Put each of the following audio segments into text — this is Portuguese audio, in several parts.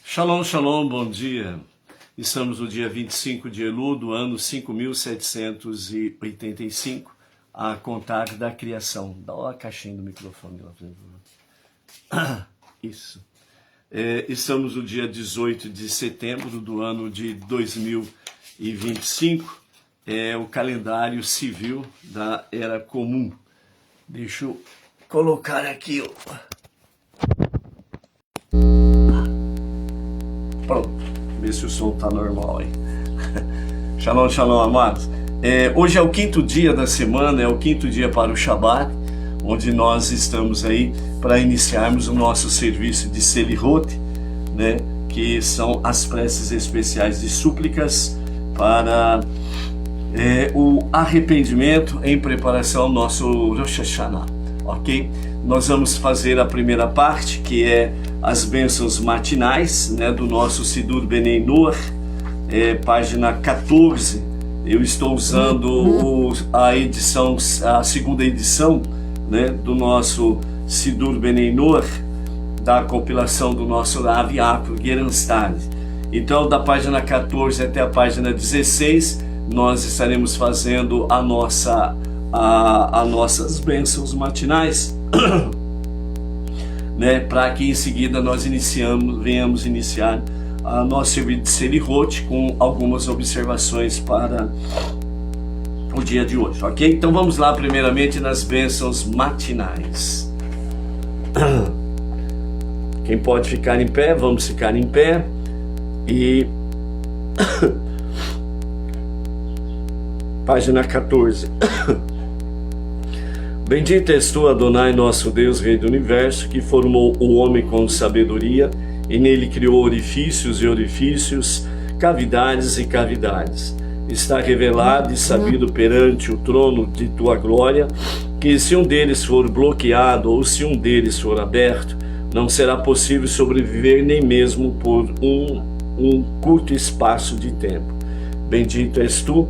Shalom, shalom, bom dia. Estamos no dia 25 de Elul do ano 5.785, a contar da criação. Dá uma caixinha do microfone lá, por favor. Isso. Estamos no dia 18 de setembro do ano de 2025, o calendário civil da Era Comum. Deixa eu colocar aqui, ó. Pronto, ver se o som tá normal aí. Shalom, shalom, amados. Hoje é o quinto dia da semana, é o quinto dia para o Shabat, onde nós estamos aí para iniciarmos o nosso serviço de Selihot, né, que são as preces especiais de súplicas para o arrependimento em preparação ao nosso Rosh Hashanah, ok? Nós vamos fazer a primeira parte, que é as bênçãos matinais, né, do nosso Sidur Bnei Noach, página 14. Eu estou usando a segunda edição, né, do nosso Sidur Bnei Noach, da compilação do nosso Rav Yaakov Gerenstad. Então, da página 14 até a página 16, nós estaremos fazendo as nossas bênçãos matinais, né, para que em seguida nós venhamos iniciar a nossa serviço de Selihot com algumas observações para o dia de hoje, ok? Então vamos lá primeiramente nas bênçãos matinais. Quem pode ficar em pé, vamos ficar em pé e... Página 14. Bendito és tu, Adonai, nosso Deus, Rei do Universo, que formou o homem com sabedoria, e nele criou orifícios e orifícios, cavidades e cavidades. Está revelado e sabido perante o trono de tua glória, que se um deles for bloqueado ou se um deles for aberto, não será possível sobreviver nem mesmo por um curto espaço de tempo. Bendito és tu,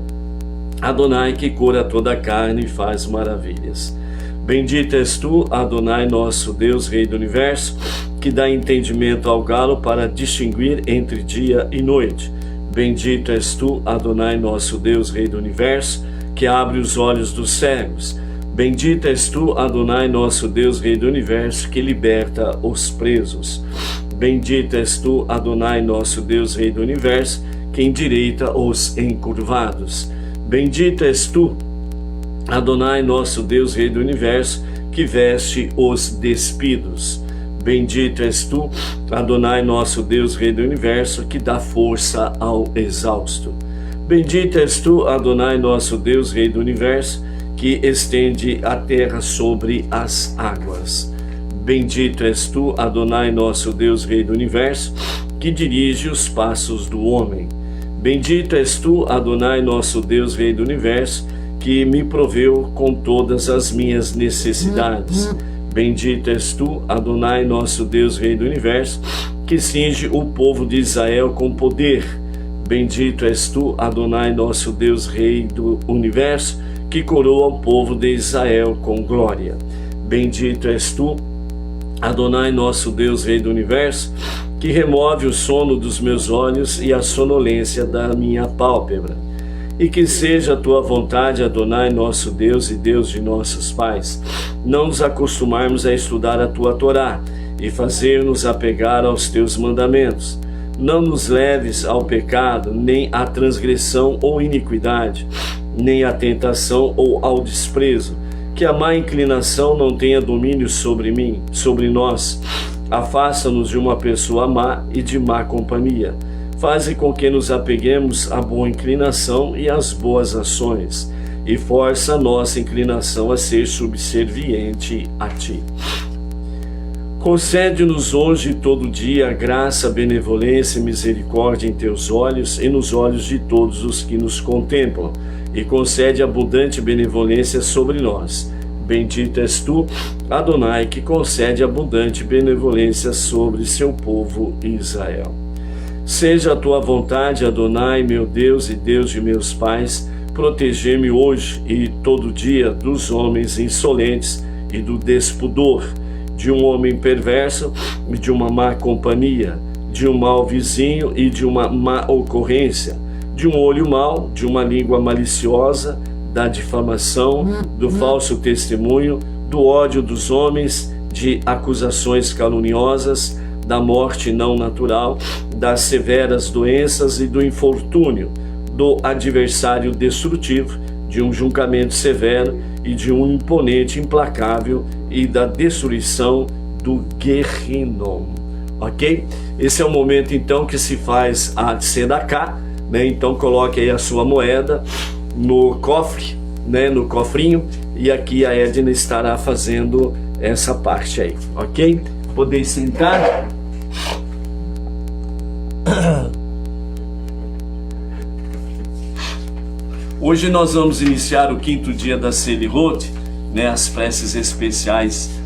Adonai, que cura toda a carne e faz maravilhas. Bendito és tu, Adonai, nosso Deus, Rei do Universo, que dá entendimento ao galo para distinguir entre dia e noite. Bendito és tu, Adonai, nosso Deus, Rei do Universo, que abre os olhos dos cegos. Bendito és tu, Adonai, nosso Deus, Rei do Universo, que liberta os presos. Bendito és tu, Adonai, nosso Deus, Rei do Universo, que endireita os encurvados. Bendito és tu, Adonai, nosso Deus, Rei do Universo, que veste os despidos. Bendito és tu, Adonai, nosso Deus, Rei do Universo, que dá força ao exausto. Bendito és tu, Adonai, nosso Deus, Rei do Universo, que estende a terra sobre as águas. Bendito és tu, Adonai, nosso Deus, Rei do Universo, que dirige os passos do homem. Bendito és tu, Adonai, nosso Deus, Rei do Universo, que me proveu com todas as minhas necessidades. Bendito és tu, Adonai, nosso Deus, Rei do Universo, que cinge o povo de Israel com poder. Bendito és tu, Adonai, nosso Deus, Rei do Universo, que coroa o povo de Israel com glória. Bendito és tu, Adonai, nosso Deus, Rei do Universo, que remove o sono dos meus olhos e a sonolência da minha pálpebra. E que seja a tua vontade, Adonai, nosso Deus e Deus de nossos pais, não nos acostumarmos a estudar a tua Torá e fazer-nos apegar aos teus mandamentos. Não nos leves ao pecado, nem à transgressão ou iniquidade, nem à tentação ou ao desprezo. Que a má inclinação não tenha domínio sobre mim, sobre nós. Afasta-nos de uma pessoa má e de má companhia. Faze com que nos apeguemos à boa inclinação e às boas ações, e força a nossa inclinação a ser subserviente a Ti. Concede-nos hoje e todo dia graça, benevolência e misericórdia em Teus olhos e nos olhos de todos os que nos contemplam, e concede abundante benevolência sobre nós. Bendito és Tu, Adonai, que concede abundante benevolência sobre seu povo Israel. Seja a tua vontade, Adonai, meu Deus e Deus de meus pais, proteger-me hoje e todo dia dos homens insolentes e do despudor, de um homem perverso e de uma má companhia, de um mau vizinho e de uma má ocorrência, de um olho mau, de uma língua maliciosa, da difamação, do falso testemunho, do ódio dos homens, de acusações caluniosas, da morte não natural, das severas doenças e do infortúnio, do adversário destrutivo, de um julgamento severo e de um imponente implacável e da destruição do Gehinnom. Ok? Esse é o momento então que se faz a tzedakah, né? Então coloque aí a sua moeda no cofre, né? No cofrinho, e aqui a Edna estará fazendo essa parte aí, ok? Podeis sentar. Hoje nós vamos iniciar o 5º dia da Selihot, né? As preces especiais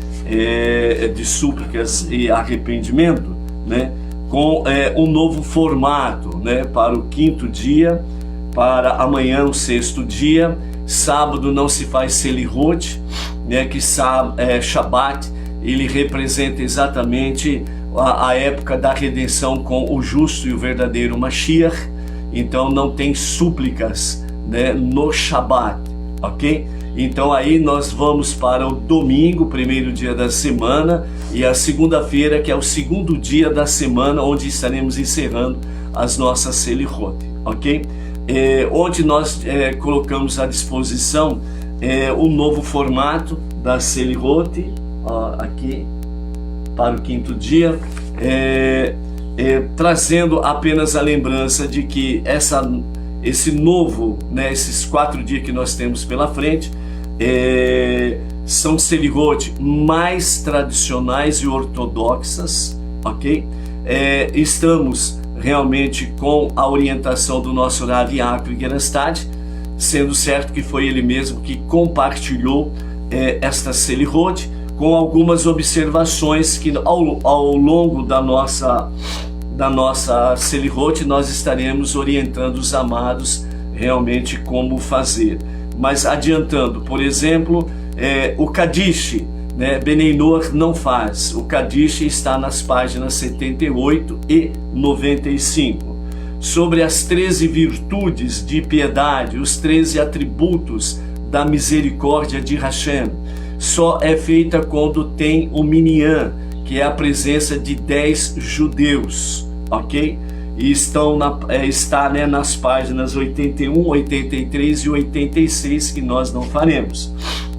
de súplicas e arrependimento, né? Com um novo formato, né? Para o 5º dia, para amanhã o 6º dia. Sábado não se faz Selihot, né? Que Shabbat ele representa exatamente a época da redenção com o justo e o verdadeiro Mashiach. Então não tem súplicas, né? No Shabbat, ok? Então aí nós vamos para o domingo, 1º dia da semana, e a segunda-feira, que é o 2º dia da semana, onde estaremos encerrando as nossas Selihot, ok? Onde nós colocamos à disposição o novo formato da Selihot, aqui, para o 5º dia, trazendo apenas a lembrança de que esse novo, né, esses 4 dias que nós temos pela frente, são Selihot mais tradicionais e ortodoxas, ok? Estamos realmente com a orientação do nosso Rav Yaakov Gerenstad, sendo certo que foi ele mesmo que compartilhou esta Selihot, com algumas observações que ao longo da nossa Selihot nós estaremos orientando os amados realmente como fazer. Mas adiantando, por exemplo, o Kadish, né, Benei Noach não faz. O Kadish está nas páginas 78 e 95. Sobre as 13 virtudes de piedade, os 13 atributos da misericórdia de Hashem, só é feita quando tem o Minyan, que é a presença de 10 judeus, ok? E está né, nas páginas 81, 83 e 86, que nós não faremos.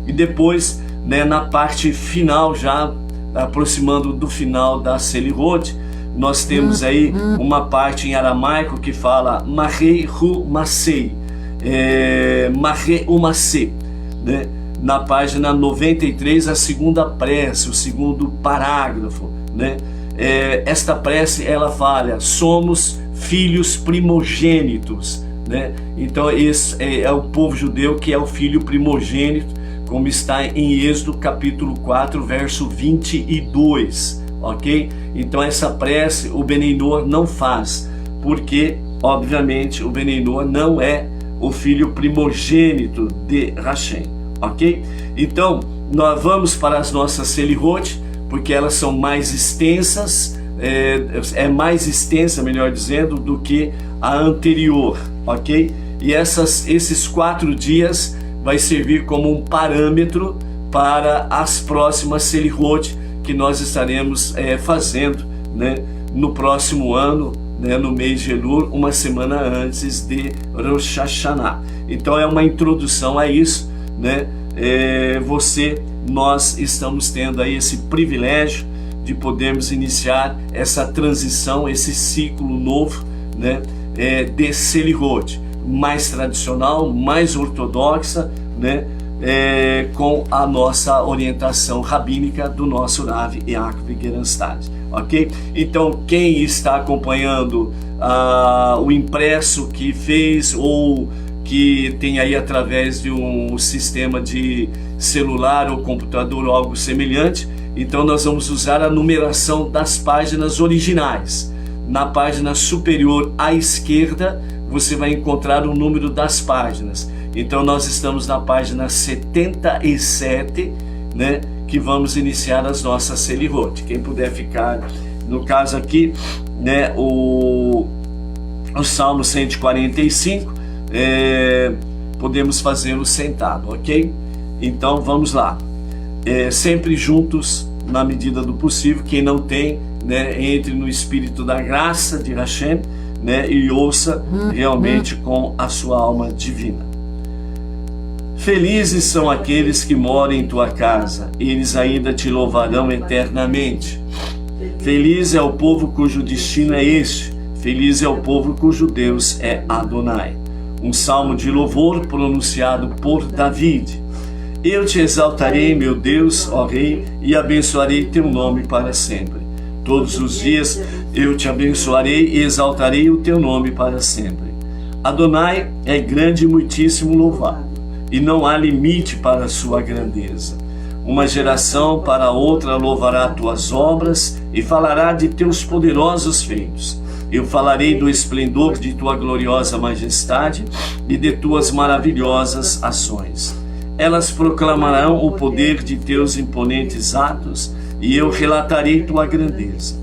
E depois, né, na parte final, já aproximando do final da Selihot, nós temos aí uma parte em aramaico que fala Marei Hu Masei, Marei Hu Masei, né? Na página 93, a segunda prece, o segundo parágrafo, né? Esta prece ela fala: somos filhos primogênitos, né? Então esse é o povo judeu que é o filho primogênito, como está em Êxodo capítulo 4, verso 22, ok? Então essa prece o Benei Noach não faz, porque obviamente o Benei Noach não é o filho primogênito de Hashem, ok? Então nós vamos para as nossas Selihot, porque elas são mais extensas, mais extensa, melhor dizendo, do que a anterior, ok? E esses 4 dias vai servir como um parâmetro para as próximas Selihot que nós estaremos fazendo, né, no próximo ano, né, no mês de Elul, uma semana antes de Rosh Hashanah. Então é uma introdução a isso, né? Nós estamos tendo aí esse privilégio de podermos iniciar essa transição, esse ciclo novo, né, de Selihot, mais tradicional, mais ortodoxa, né, com a nossa orientação rabínica do nosso Rav Yaakov Gerenstad, ok? Então quem está acompanhando o impresso que fez ou que tem aí através de um sistema de celular ou computador ou algo semelhante, então nós vamos usar a numeração das páginas originais. Na página superior à esquerda você vai encontrar o número das páginas. Então nós estamos na página 77, né, que vamos iniciar as nossas Selihot. Quem puder ficar, no caso aqui, né, o Salmo 145, podemos fazê-lo sentado, ok? Então vamos lá, sempre juntos na medida do possível. Quem não tem, né, entre no Espírito da Graça de Hashem, né, e ouça realmente com a sua alma divina. Felizes são aqueles que moram em tua casa, eles ainda te louvarão eternamente. Feliz é o povo cujo destino é este, feliz é o povo cujo Deus é Adonai. Um salmo de louvor pronunciado por David. Eu te exaltarei, meu Deus, ó Rei, e abençoarei teu nome para sempre. Todos os dias eu te abençoarei e exaltarei o teu nome para sempre. Adonai é grande e muitíssimo louvado, e não há limite para a sua grandeza. Uma geração para outra louvará tuas obras e falará de teus poderosos feitos. Eu falarei do esplendor de tua gloriosa majestade e de tuas maravilhosas ações. Elas proclamarão o poder de teus imponentes atos e eu relatarei tua grandeza.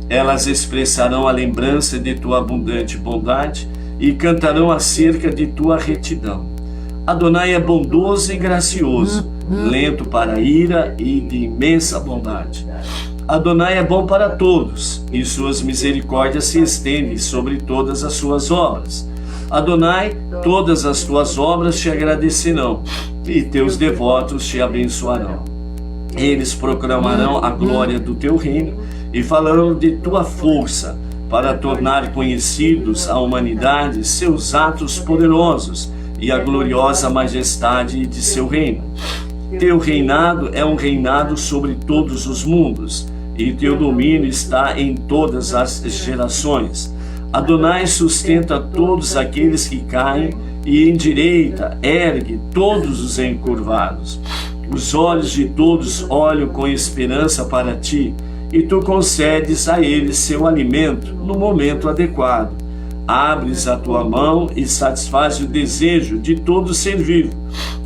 Elas expressarão a lembrança de tua abundante bondade e cantarão acerca de tua retidão. Adonai é bondoso e gracioso, lento para a ira e de imensa bondade. Adonai é bom para todos, e suas misericórdias se estendem sobre todas as suas obras. Adonai, todas as tuas obras te agradecerão, e teus devotos te abençoarão. Eles proclamarão a glória do teu reino e falarão de tua força, para tornar conhecidos à humanidade seus atos poderosos e a gloriosa majestade de seu reino. Teu reinado é um reinado sobre todos os mundos, e teu domínio está em todas as gerações. Adonai sustenta todos aqueles que caem e endireita, ergue todos os encurvados. Os olhos de todos olham com esperança para ti, e tu concedes a eles seu alimento no momento adequado. Abres a tua mão e satisfaz o desejo de todo ser vivo.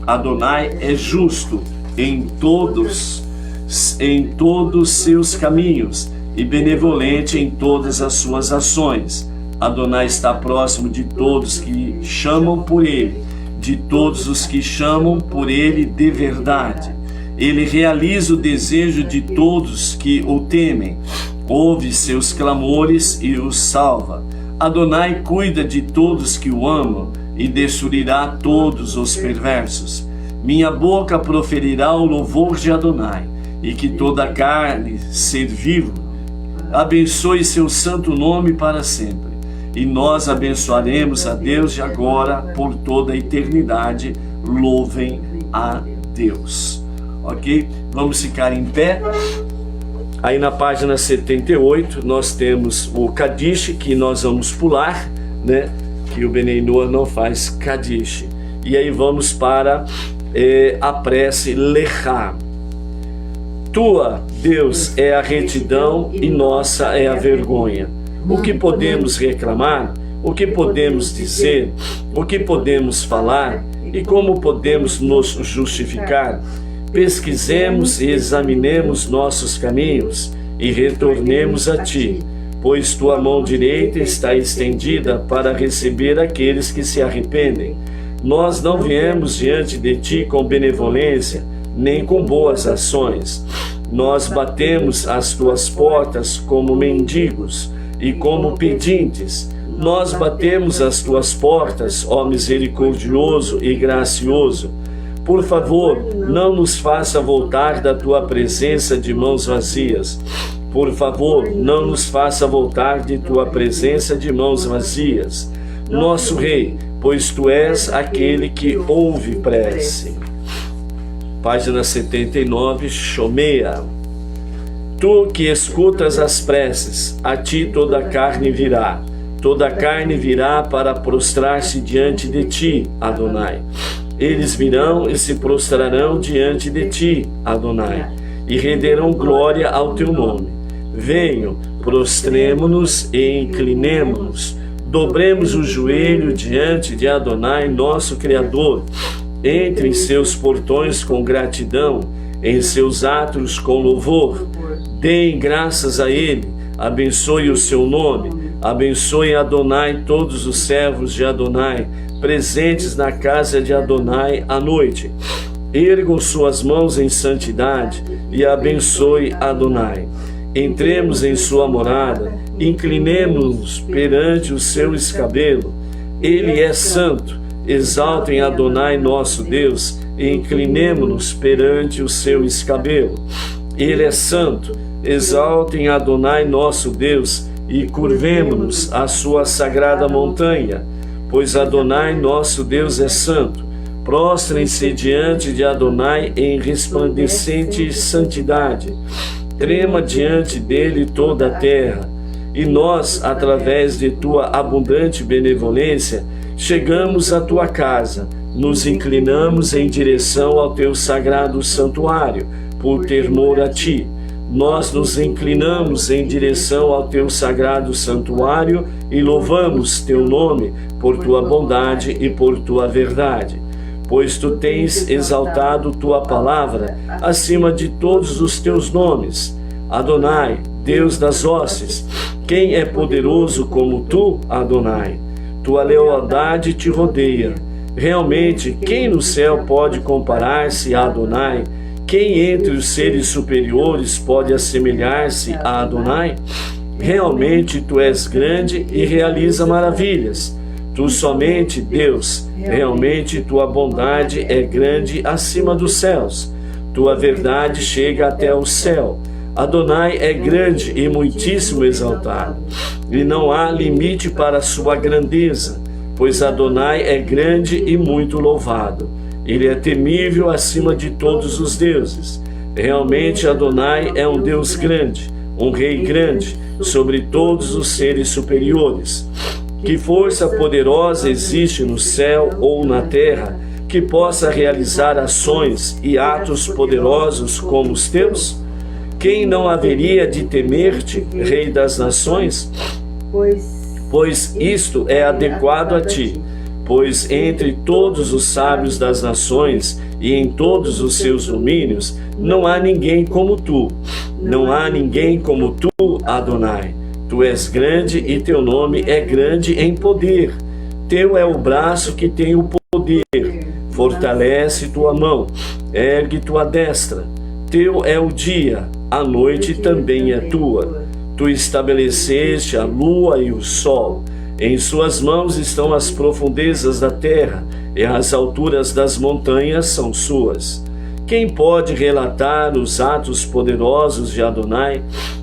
Adonai é justo em todos seus caminhos e benevolente em todas as suas ações. Adonai está próximo de todos que chamam por ele, de todos os que chamam por ele de verdade. Ele realiza o desejo de todos que o temem, ouve seus clamores e os salva. Adonai cuida de todos que o amam e destruirá todos os perversos. Minha boca proferirá o louvor de Adonai, e que toda a carne, ser vivo, abençoe seu santo nome para sempre. E nós abençoaremos a Deus de agora por toda a eternidade. Louvem a Deus. Ok? Vamos ficar em pé. Aí na página 78 nós temos o Kadish, que nós vamos pular, né? Que o Benei Noah não faz Kadish. E aí vamos para a prece Lechá. Tua, Deus, é a retidão e nossa é a vergonha. O que podemos reclamar? O que podemos dizer? O que podemos falar? E como podemos nos justificar? Pesquisemos e examinemos nossos caminhos e retornemos a ti, pois tua mão direita está estendida para receber aqueles que se arrependem. Nós não viemos diante de ti com benevolência, nem com boas ações. Nós batemos as tuas portas como mendigos e como pedintes. Nós batemos as tuas portas, ó misericordioso e gracioso. Por favor, não nos faça voltar da tua presença de mãos vazias. Por favor, não nos faça voltar de tua presença de mãos vazias. Nosso Rei, pois tu és aquele que ouve prece. Página 79, Shomeia. Tu que escutas as preces, a ti toda a carne virá. Toda a carne virá para prostrar-se diante de ti, Adonai. Eles virão e se prostrarão diante de ti, Adonai, e renderão glória ao teu nome. Venham, prostremo-nos e inclinemo-nos. Dobremos o joelho diante de Adonai, nosso Criador. Entre em seus portões com gratidão, em seus átrios com louvor. Deem graças a Ele, abençoe o seu nome, abençoe Adonai todos os servos de Adonai, presentes na casa de Adonai à noite. Ergam suas mãos em santidade e abençoe Adonai. Entremos em sua morada, inclinemo-nos perante o seu escabelo. Ele é santo, exaltem Adonai nosso Deus, e inclinemo-nos perante o seu escabelo. Ele é santo, exaltem Adonai nosso Deus, e curvemo-nos à sua sagrada montanha, pois Adonai nosso Deus é santo. Prostrem-se diante de Adonai em resplandecente santidade. Trema diante dele toda a terra. E nós, através de tua abundante benevolência, chegamos à tua casa, nos inclinamos em direção ao teu sagrado santuário, por temor a ti. Nós nos inclinamos em direção ao teu sagrado santuário e louvamos teu nome por tua bondade e por tua verdade. Pois tu tens exaltado tua palavra acima de todos os teus nomes. Adonai, Deus das hostes, quem é poderoso como tu, Adonai? Tua lealdade te rodeia. Realmente, quem no céu pode comparar-se a Adonai? Quem entre os seres superiores pode assemelhar-se a Adonai? Realmente tu és grande e realiza maravilhas. Tu somente, Deus, realmente tua bondade é grande acima dos céus. Tua verdade chega até o céu. Adonai é grande e muitíssimo exaltado, e não há limite para sua grandeza, pois Adonai é grande e muito louvado. Ele é temível acima de todos os deuses. Realmente Adonai é um Deus grande, um Rei grande, sobre todos os seres superiores. Que força poderosa existe no céu ou na terra que possa realizar ações e atos poderosos como os teus? Quem não haveria de temer-te, Rei das nações? Pois isto é adequado a ti. Pois entre todos os sábios das nações e em todos os seus domínios, não há ninguém como tu. Não há ninguém como tu, Adonai. Tu és grande e teu nome é grande em poder. Teu é o braço que tem o poder. Fortalece tua mão, ergue tua destra. Teu é o dia, a noite também é tua. Tu estabeleceste a lua e o sol. Em suas mãos estão as profundezas da terra, e as alturas das montanhas são suas. Quem pode relatar os atos poderosos de Adonai,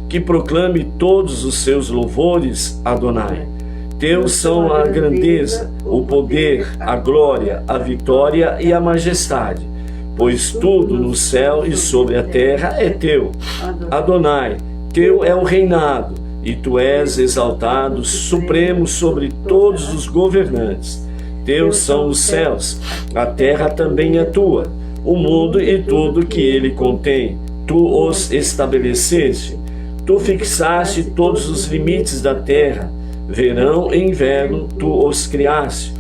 que proclame todos os seus louvores, Adonai? Teus são a grandeza, o poder, a glória, a vitória e a majestade, pois tudo no céu e sobre a terra é teu. Adonai, teu é o reinado, e tu és exaltado, supremo sobre todos os governantes. Teus são os céus, a terra também é tua, o mundo e tudo que ele contém. Tu os estabeleceste, tu fixaste todos os limites da terra. Verão e inverno, tu os criaste.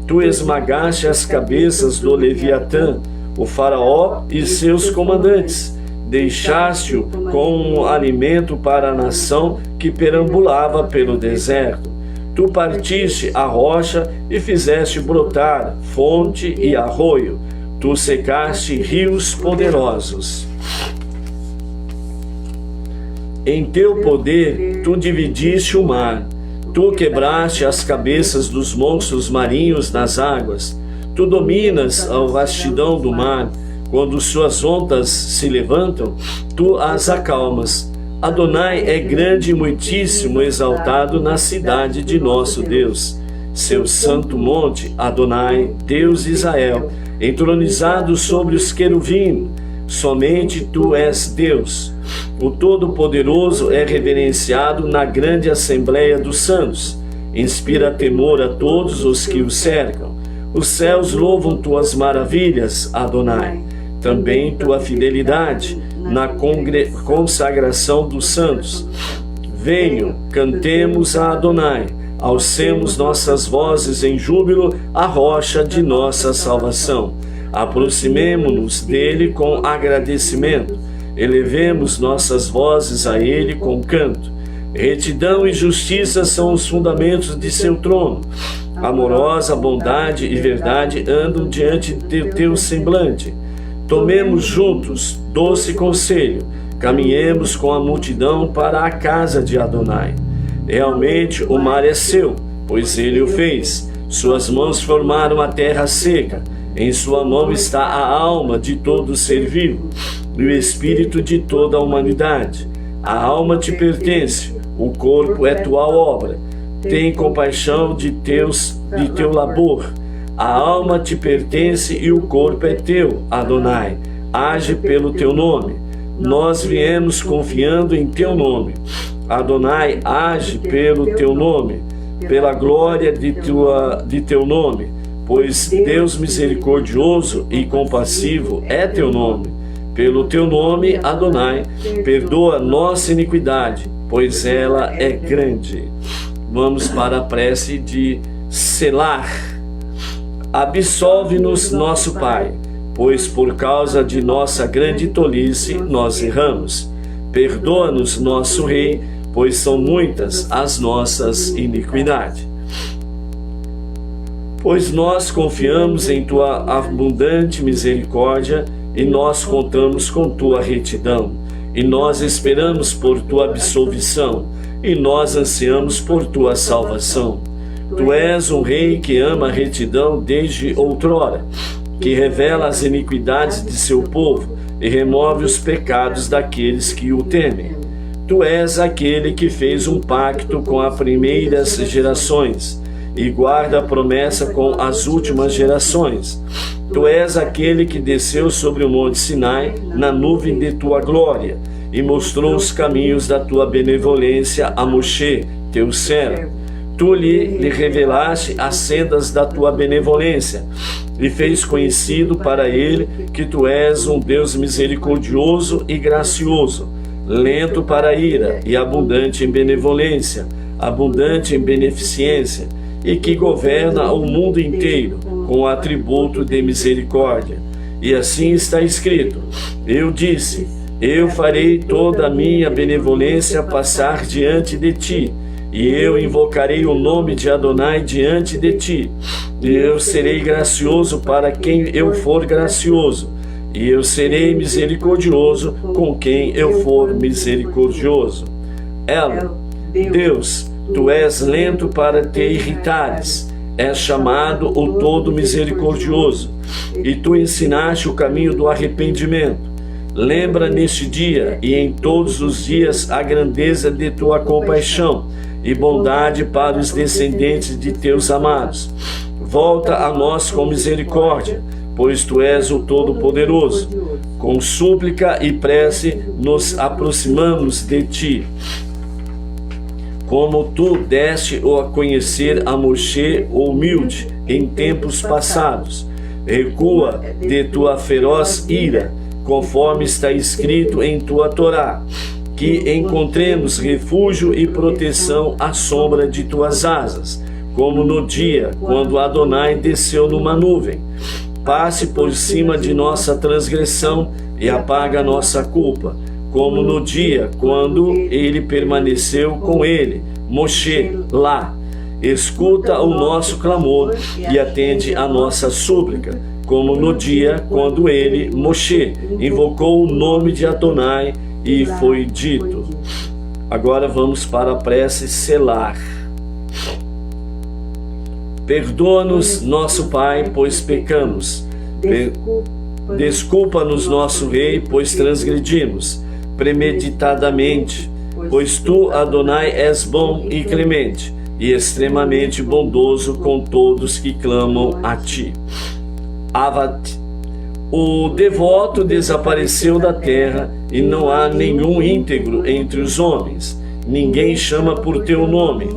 Tu esmagaste as cabeças do Leviatã, o faraó e seus comandantes. Deixaste-o como um alimento para a nação que perambulava pelo deserto. Tu partiste a rocha e fizeste brotar fonte e arroio. Tu secaste rios poderosos. Em teu poder, tu dividiste o mar. Tu quebraste as cabeças dos monstros marinhos nas águas. Tu dominas a vastidão do mar. Quando suas ondas se levantam, tu as acalmas. Adonai é grande e muitíssimo exaltado na cidade de nosso Deus. Seu santo monte, Adonai, Deus de Israel, entronizado sobre os querubim. Somente tu és Deus. O Todo-Poderoso é reverenciado na grande assembleia dos santos. Inspira temor a todos os que o cercam. Os céus louvam tuas maravilhas, Adonai. Também tua fidelidade na consagração dos santos. Venham, cantemos a Adonai. Alcemos nossas vozes em júbilo à rocha de nossa salvação. Aproximemo-nos dele com agradecimento. Elevemos nossas vozes a ele com canto. Retidão e justiça são os fundamentos de seu trono. Amorosa bondade e verdade andam diante de teu semblante. Tomemos juntos doce conselho, caminhemos com a multidão para a casa de Adonai. Realmente o mar é seu, pois ele o fez. Suas mãos formaram a terra seca. Em sua mão está a alma de todo ser vivo e o espírito de toda a humanidade. A alma te pertence, o corpo é tua obra. Tem compaixão de teu labor. A alma te pertence e o corpo é teu, Adonai. Age pelo teu nome. Nós viemos confiando em teu nome. Adonai, age pelo teu nome, pela glória de teu nome, pois Deus misericordioso e compassivo é teu nome. Pelo teu nome, Adonai, perdoa nossa iniquidade, pois ela é grande. Vamos para a prece de Selar. Absolve-nos, nosso Pai, pois por causa de nossa grande tolice nós erramos. Perdoa-nos, nosso Rei, pois são muitas as nossas iniquidades. Pois nós confiamos em tua abundante misericórdia e nós contamos com tua retidão, e nós esperamos por tua absolvição, e nós ansiamos por tua salvação. Tu és um Rei que ama a retidão desde outrora, que revela as iniquidades de seu povo e remove os pecados daqueles que o temem. Tu és aquele que fez um pacto com as primeiras gerações e guarda a promessa com as últimas gerações. Tu és aquele que desceu sobre o monte Sinai na nuvem de tua glória e mostrou os caminhos da tua benevolência a Moshe, teu servo. Tu lhe revelaste as sendas da tua benevolência e fez conhecido para ele que tu és um Deus misericordioso e gracioso, lento para a ira e abundante em benevolência, abundante em beneficência, e que governa o mundo inteiro com o atributo de misericórdia. E assim está escrito: eu disse, eu farei toda a minha benevolência passar diante de ti, e eu invocarei o nome de Adonai diante de ti, e eu serei gracioso para quem eu for gracioso, e eu serei misericordioso com quem eu for misericordioso. Ela, Deus, tu és lento para te irritares, és chamado o todo misericordioso, e tu ensinaste o caminho do arrependimento. Lembra neste dia e em todos os dias a grandeza de tua compaixão e bondade para os descendentes de teus amados. Volta a nós com misericórdia, pois tu és o Todo-Poderoso. Com súplica e prece nos aproximamos de ti. Como tu deste a conhecer a Moshe o humilde em tempos passados, recua de tua feroz ira, conforme está escrito em tua Torá, que encontremos refúgio e proteção à sombra de tuas asas, como no dia quando Adonai desceu numa nuvem. Passe por cima de nossa transgressão e apaga nossa culpa, como no dia quando ele permaneceu com ele, Moshe, lá. Escuta o nosso clamor e atende a nossa súplica, como no dia quando ele, Moshe, invocou o nome de Adonai e foi dito. Agora vamos para a prece Selar. Perdoa-nos, nosso Pai, pois pecamos. Desculpa-nos, nosso Rei, pois transgredimos premeditadamente, pois tu, Adonai, és bom e clemente, e extremamente bondoso com todos que clamam a ti. Avad. O devoto desapareceu da terra, e não há nenhum íntegro entre os homens. Ninguém chama por teu nome,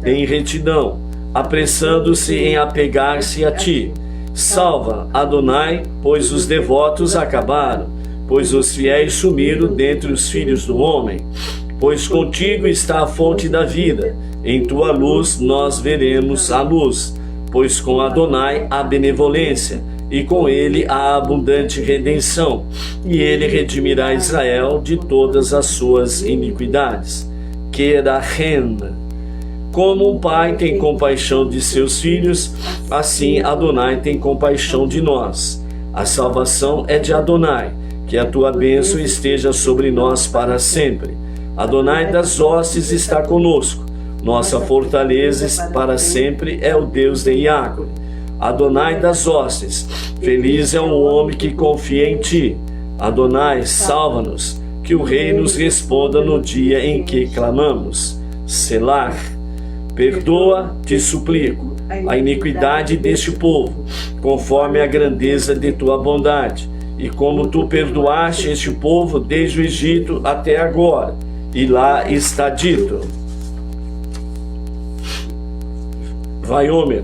em retidão, apressando-se em apegar-se a ti. Salva, Adonai, pois os devotos acabaram, pois os fiéis sumiram dentre os filhos do homem. Pois contigo está a fonte da vida, em tua luz nós veremos a luz, pois com Adonai há benevolência, e com ele há abundante redenção, e ele redimirá Israel de todas as suas iniquidades. Kerahen. Como um pai tem compaixão de seus filhos, assim Adonai tem compaixão de nós. A salvação é de Adonai, que a tua bênção esteja sobre nós para sempre. Adonai das hostes está conosco, nossa fortaleza para sempre é o Deus de Iacob. Adonai das hostes, feliz é o homem que confia em ti. Adonai, salva-nos, que o rei nos responda no dia em que clamamos. Selah. Perdoa, te suplico, a iniquidade deste povo, conforme a grandeza de tua bondade, e como tu perdoaste este povo desde o Egito até agora. E lá está dito. Vaiomer.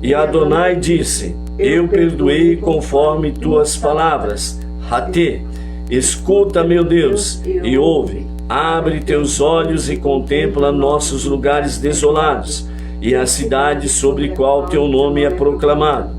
E Adonai disse: eu perdoei conforme tuas palavras. Hatê. Escuta, meu Deus, e ouve. Abre teus olhos e contempla nossos lugares desolados e a cidade sobre qual teu nome é proclamado.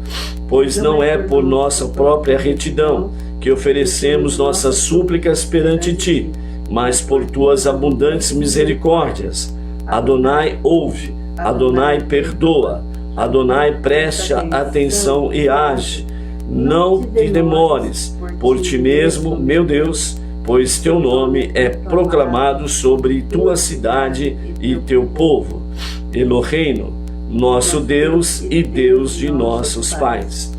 Pois não é por nossa própria retidão que oferecemos nossas súplicas perante ti, mas por tuas abundantes misericórdias. Adonai ouve, Adonai perdoa, Adonai preste atenção e age. Não te demores por ti mesmo, meu Deus, pois teu nome é proclamado sobre tua cidade e teu povo. Eloheinu, nosso Deus e Deus de nossos pais.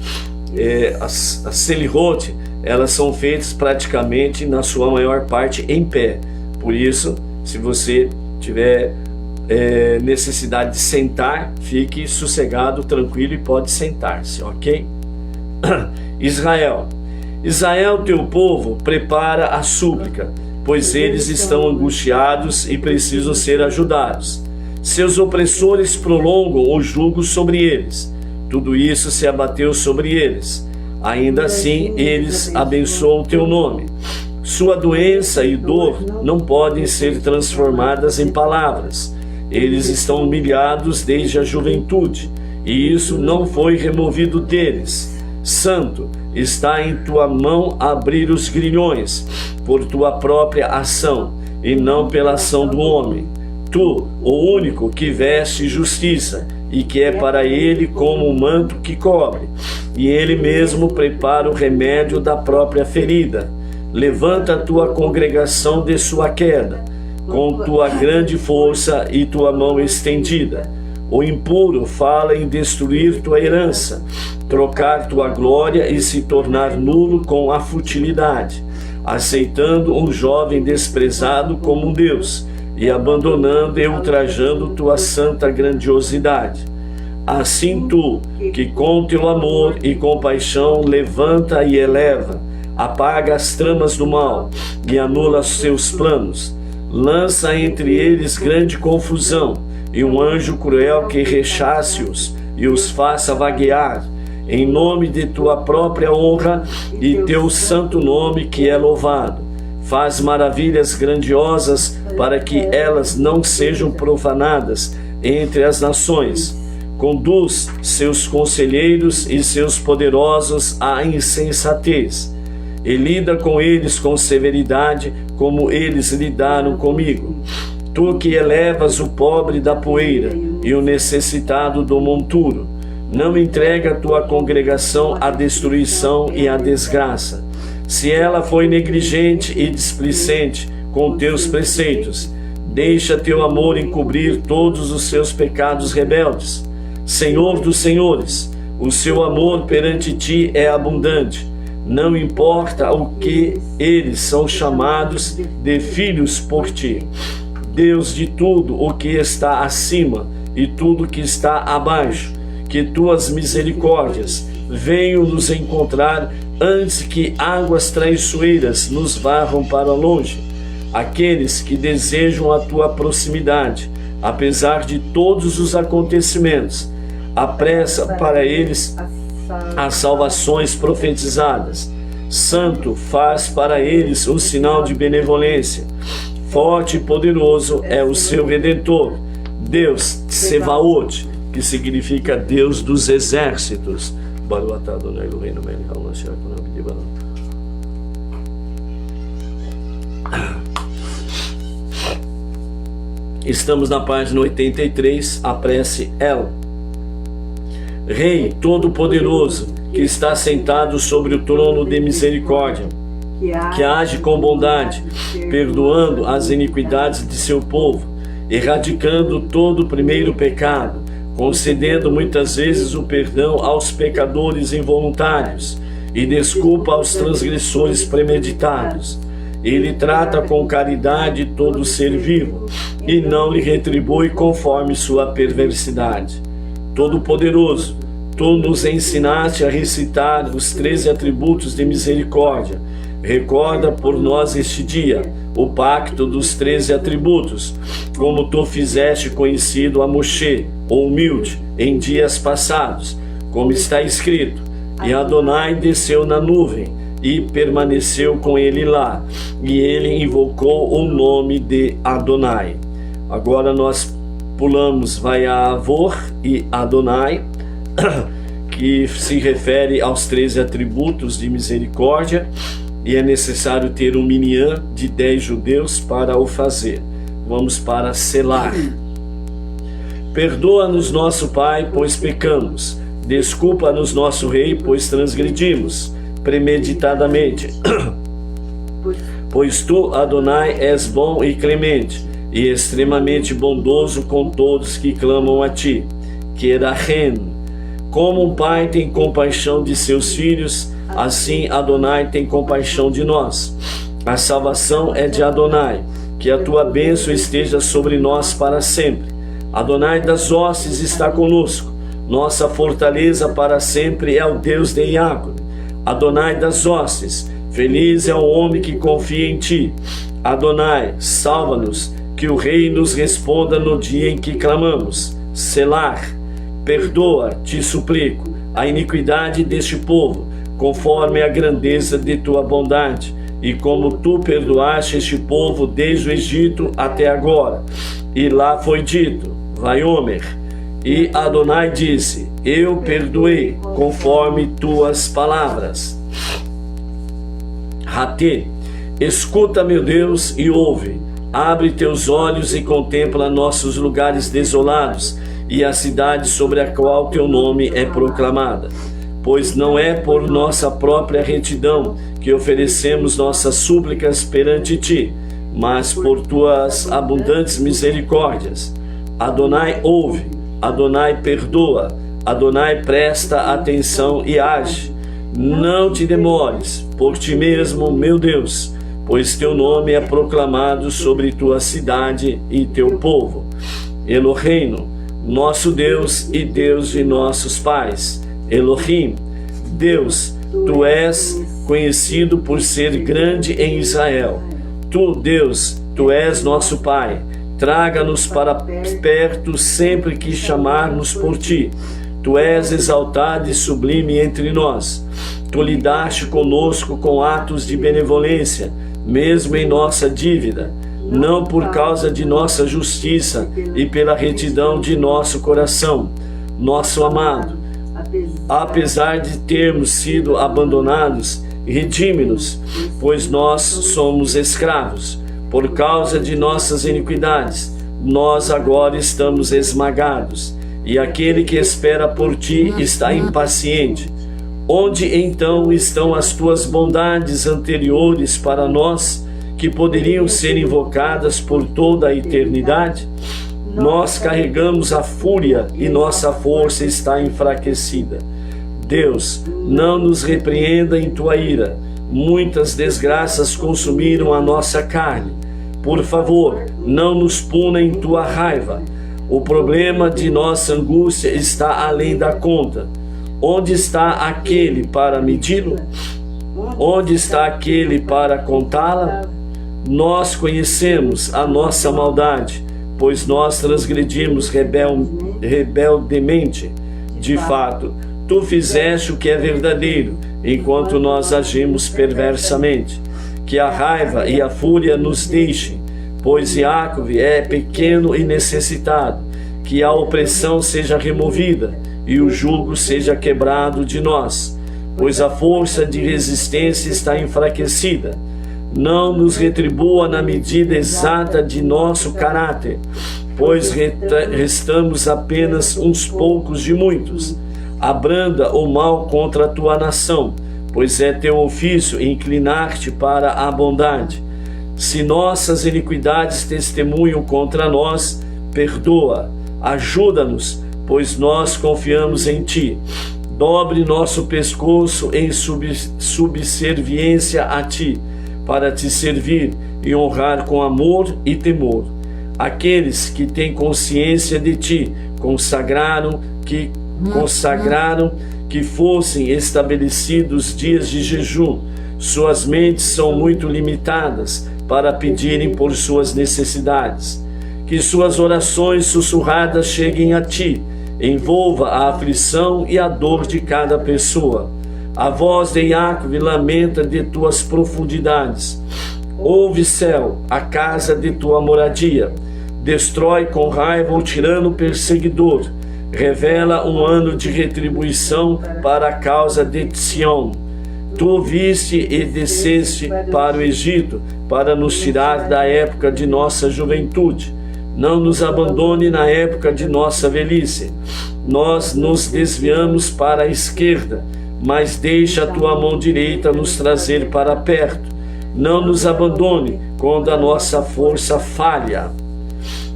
As Selihot, elas são feitas praticamente, na sua maior parte, em pé. Por isso, se você tiver necessidade de sentar, fique sossegado, tranquilo e pode sentar-se, ok? Israel, teu povo, prepara a súplica, pois eles estão angustiados e precisam ser ajudados. Seus opressores prolongam o jugo sobre eles. Tudo isso se abateu sobre eles. Ainda assim, eles abençoam teu nome. Sua doença e dor não podem ser transformadas em palavras. Eles estão humilhados desde a juventude, e isso não foi removido deles. Santo, está em tua mão abrir os grilhões, por tua própria ação, e não pela ação do homem. Tu, o único que veste justiça, e que é para ele como um manto que cobre, e ele mesmo prepara o remédio da própria ferida. Levanta a tua congregação de sua queda, com tua grande força e tua mão estendida. O impuro fala em destruir tua herança, trocar tua glória e se tornar nulo com a futilidade, aceitando um jovem desprezado como um Deus, e abandonando e ultrajando tua santa grandiosidade. Assim tu, que com teu amor e compaixão levanta e eleva, apaga as tramas do mal e anula seus planos, lança entre eles grande confusão, e um anjo cruel que rechace-os e os faça vaguear, em nome de tua própria honra e teu santo nome que é louvado. Faz maravilhas grandiosas para que elas não sejam profanadas entre as nações. Conduz seus conselheiros e seus poderosos à insensatez, e lida com eles com severidade, como eles lidaram comigo. Tu que elevas o pobre da poeira e o necessitado do monturo, não entrega a tua congregação à destruição e à desgraça. Se ela foi negligente e displicente com teus preceitos, deixa teu amor encobrir todos os seus pecados rebeldes. Senhor dos senhores, o seu amor perante ti é abundante. Não importa o que eles são chamados de filhos por ti. Deus de tudo o que está acima e tudo que está abaixo, que tuas misericórdias venham nos encontrar antes que águas traiçoeiras nos varram para longe. Aqueles que desejam a tua proximidade, apesar de todos os acontecimentos, apressa para eles as salvações profetizadas. Santo, faz para eles um sinal de benevolência. Forte e poderoso é o seu Redentor, Deus Tsevaot, que significa Deus dos exércitos. Estamos na página 83, a prece El. Rei Todo-Poderoso, que está sentado sobre o trono de misericórdia, que age com bondade, perdoando as iniquidades de seu povo, erradicando todo o primeiro pecado, concedendo muitas vezes o perdão aos pecadores involuntários e desculpa aos transgressores premeditados. Ele trata com caridade todo ser vivo e não lhe retribui conforme sua perversidade. Todo-Poderoso, tu nos ensinaste a recitar os 13 atributos de misericórdia. Recorda por nós este dia o pacto dos 13 atributos, como tu fizeste conhecido a Moshe, o humilde, em dias passados, como está escrito: e Adonai desceu na nuvem e permaneceu com ele lá, e ele invocou o nome de Adonai. Agora nós pulamos, vai a Avor e Adonai, que se refere aos 13 atributos de misericórdia, e é necessário ter um minyan de 10 judeus para o fazer. Vamos para Selar. Perdoa-nos, nosso Pai, pois pecamos. Desculpa-nos, nosso Rei, pois transgredimos premeditadamente. Pois tu, Adonai, és bom e clemente, e extremamente bondoso com todos que clamam a ti. Querahem. Como um pai tem compaixão de seus filhos, assim Adonai tem compaixão de nós. A salvação é de Adonai, que a tua bênção esteja sobre nós para sempre. Adonai das hostes está conosco, nossa fortaleza para sempre é o Deus de Iacob. Adonai das hostes, feliz é o homem que confia em ti. Adonai, salva-nos, que o Rei nos responda no dia em que clamamos. Selar. Perdoa, te suplico, a iniquidade deste povo, conforme a grandeza de tua bondade, e como tu perdoaste este povo desde o Egito até agora. E lá foi dito, Vaiomer, e Adonai disse, eu perdoei, conforme tuas palavras. Ratê, escuta, meu Deus, e ouve, abre teus olhos e contempla nossos lugares desolados, e a cidade sobre a qual teu nome é proclamada. Pois não é por nossa própria retidão que oferecemos nossas súplicas perante ti, mas por tuas abundantes misericórdias. Adonai ouve, Adonai perdoa, Adonai presta atenção e age. Não te demores por ti mesmo, meu Deus, pois teu nome é proclamado sobre tua cidade e teu povo. Eloheinu, nosso Deus e Deus de nossos pais. Elohim, Deus, tu és conhecido por ser grande em Israel. Tu, Deus, tu és nosso Pai. Traga-nos para perto sempre que chamarmos por ti. Tu és exaltado e sublime entre nós. Tu lidaste conosco com atos de benevolência, mesmo em nossa dívida, não por causa de nossa justiça e pela retidão de nosso coração. Nosso amado, apesar de termos sido abandonados, redime-nos, pois nós somos escravos. Por causa de nossas iniquidades, nós agora estamos esmagados, e aquele que espera por ti está impaciente. Onde então estão as tuas bondades anteriores para nós, que poderiam ser invocadas por toda a eternidade? Nós carregamos a fúria e nossa força está enfraquecida. Deus, não nos repreenda em tua ira. Muitas desgraças consumiram a nossa carne. Por favor, não nos puna em tua raiva. O problema de nossa angústia está além da conta. Onde está aquele para medi-lo? Onde está aquele para contá-la? Nós conhecemos a nossa maldade, pois nós transgredimos rebeldemente. De fato, tu fizeste o que é verdadeiro, enquanto nós agimos perversamente. Que a raiva e a fúria nos deixem, pois Iacob é pequeno e necessitado. Que a opressão seja removida e o jugo seja quebrado de nós, pois a força de resistência está enfraquecida. não nos retribua na medida exata de nosso caráter, pois restamos apenas uns poucos de muitos. Abranda o mal contra a tua nação, pois é teu ofício inclinar-te para a bondade. Se nossas iniquidades testemunham contra nós, perdoa, ajuda-nos, pois nós confiamos em ti. Dobre nosso pescoço em subserviência a ti, para te servir e honrar com amor e temor. Aqueles que têm consciência de ti consagraram que fossem estabelecidos dias de jejum. Suas mentes são muito limitadas para pedirem por suas necessidades. Que suas orações sussurradas cheguem a ti, envolva a aflição e a dor de cada pessoa. A voz de Iacove lamenta de tuas profundidades. Ouve, céu, a casa de tua moradia. Destrói com raiva o tirano perseguidor. Revela um ano de retribuição para a causa de Sião. Tu viste e desceste para o Egito, para nos tirar da época de nossa juventude. Não nos abandone na época de nossa velhice. Nós nos desviamos para a esquerda, mas deixa a tua mão direita nos trazer para perto. Não nos abandone quando a nossa força falha.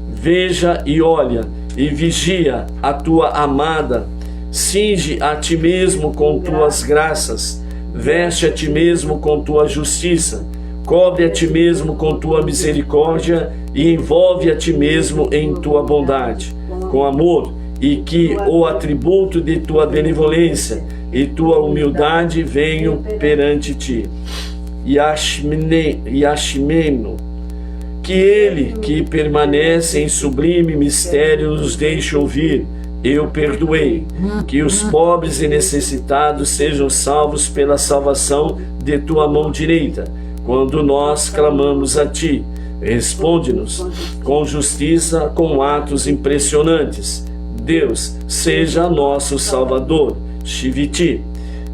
Veja e olha, e vigia a tua amada. Cinge a ti mesmo com tuas graças. Veste a ti mesmo com tua justiça. Cobre a ti mesmo com tua misericórdia e envolve a ti mesmo em tua bondade, com amor, e que o atributo de tua benevolência e tua humildade venham perante ti. Yashmeno, que ele que permanece em sublime mistério nos deixe ouvir. Eu perdoei. Que os pobres e necessitados sejam salvos pela salvação de tua mão direita. Quando nós clamamos a ti, responde-nos com justiça, com atos impressionantes. Deus, seja nosso Salvador. Shiviti.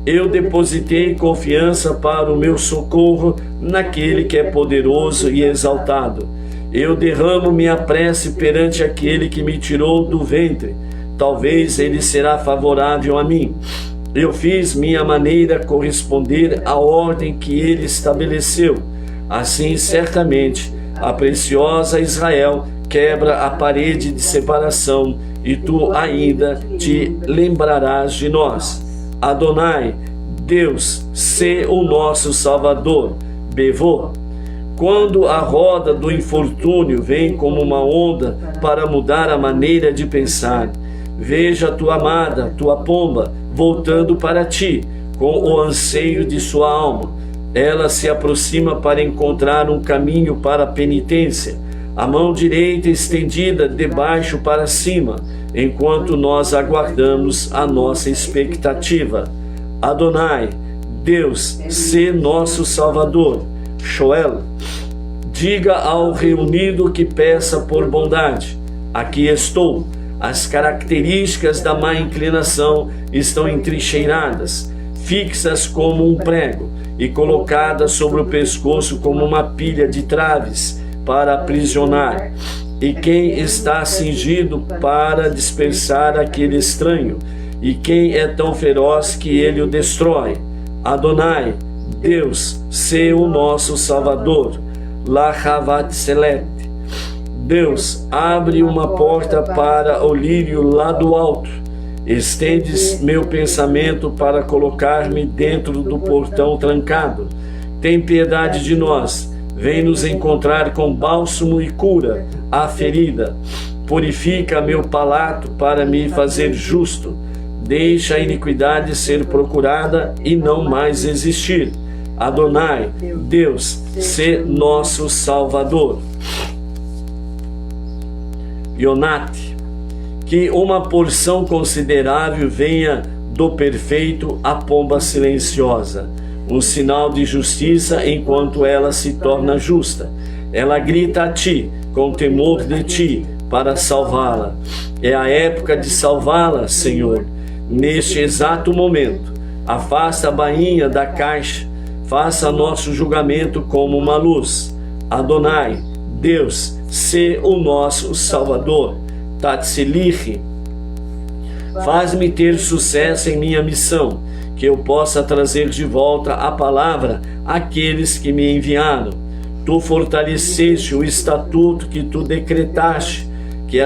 Eu depositei confiança para o meu socorro naquele que é poderoso e exaltado. Eu derramo minha prece perante aquele que me tirou do ventre. Talvez ele será favorável a mim. Eu fiz minha maneira corresponder à ordem que ele estabeleceu. Assim, certamente, a preciosa Israel quebra a parede de separação e tu ainda te lembrarás de nós. Adonai, Deus, sê o nosso Salvador. Bevô. Quando a roda do infortúnio vem como uma onda para mudar a maneira de pensar, veja a tua amada, tua pomba, voltando para ti, com o anseio de sua alma. Ela se aproxima para encontrar um caminho para a penitência, a mão direita estendida de baixo para cima, enquanto nós aguardamos a nossa expectativa. Adonai, Deus, sê nosso Salvador. Shoel. Diga ao reunido que peça por bondade. Aqui estou. As características da má inclinação estão entrincheiradas, fixas como um prego e colocadas sobre o pescoço como uma pilha de traves para aprisionar. E quem está cingido para dispersar aquele estranho? E quem é tão feroz que ele o destrói? Adonai, Deus, sê o nosso Salvador. Lahavat Selet. Deus, abre uma porta para o lírio lá do alto. Estendes meu pensamento para colocar-me dentro do portão trancado. Tem piedade de nós. Vem nos encontrar com bálsamo e cura a ferida. Purifica meu palato para me fazer justo. Deixa a iniquidade ser procurada e não mais existir. Adonai, Deus, sê nosso Salvador. Yonate. Que uma porção considerável venha do perfeito à pomba silenciosa, um sinal de justiça enquanto ela se torna justa. Ela grita a ti, com temor de ti, para salvá-la. É a época de salvá-la, Senhor. Neste exato momento, afasta a bainha da caixa, faça nosso julgamento como uma luz. Adonai, Deus, sê o nosso Salvador. Tatsilihi, faz-me ter sucesso em minha missão, que eu possa trazer de volta a palavra àqueles que me enviaram. Tu fortaleceste o estatuto que tu decretaste, que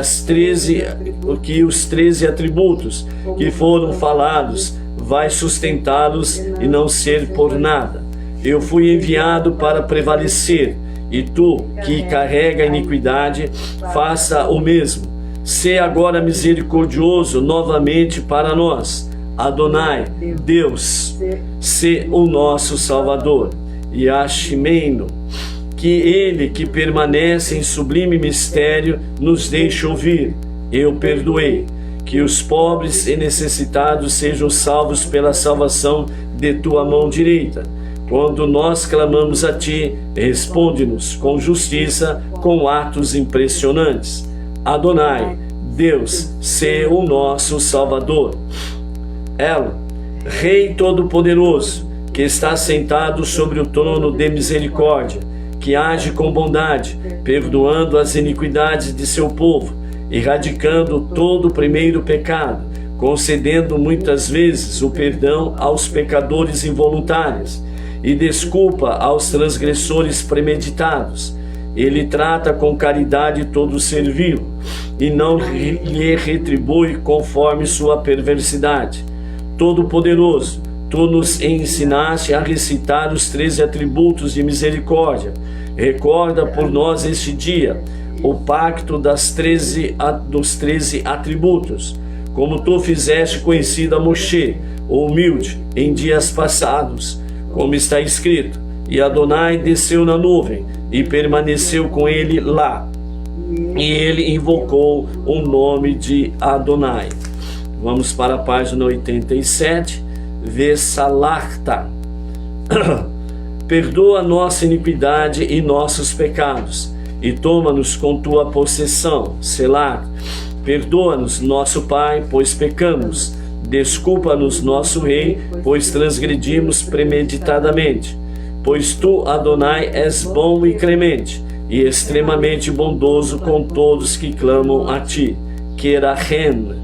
os 13 atributos que foram falados, vai sustentá-los e não ser por nada. Eu fui enviado para prevalecer, e tu, que carrega a iniquidade, faça o mesmo. Sê agora misericordioso novamente para nós. Adonai, Deus, sê o nosso Salvador. E Ashimeno, que ele que permanece em sublime mistério nos deixe ouvir. Eu perdoei. Que os pobres e necessitados sejam salvos pela salvação de tua mão direita. Quando nós clamamos a ti, responde-nos com justiça, com atos impressionantes. Adonai, Deus, sê o nosso Salvador. El, Rei Todo-Poderoso, que está sentado sobre o trono de misericórdia, que age com bondade, perdoando as iniquidades de seu povo, erradicando todo o primeiro pecado, concedendo muitas vezes o perdão aos pecadores involuntários e desculpa aos transgressores premeditados. Ele trata com caridade todo ser vivo e não lhe retribui conforme sua perversidade. Todo-Poderoso, tu nos ensinaste a recitar os 13 atributos de misericórdia. Recorda por nós este dia o pacto dos 13 atributos, como tu fizeste conhecido a Moshe, o humilde, em dias passados, como está escrito: e Adonai desceu na nuvem e permaneceu com ele lá, e ele invocou o nome de Adonai. Vamos para a página 87. Vesalachta. Perdoa nossa iniquidade e nossos pecados, e toma-nos com tua possessão. Selah. Perdoa-nos, nosso Pai, pois pecamos. Desculpa-nos, nosso Rei, pois transgredimos premeditadamente. Pois tu, Adonai, és bom e clemente, e extremamente bondoso com todos que clamam a ti. Querahem.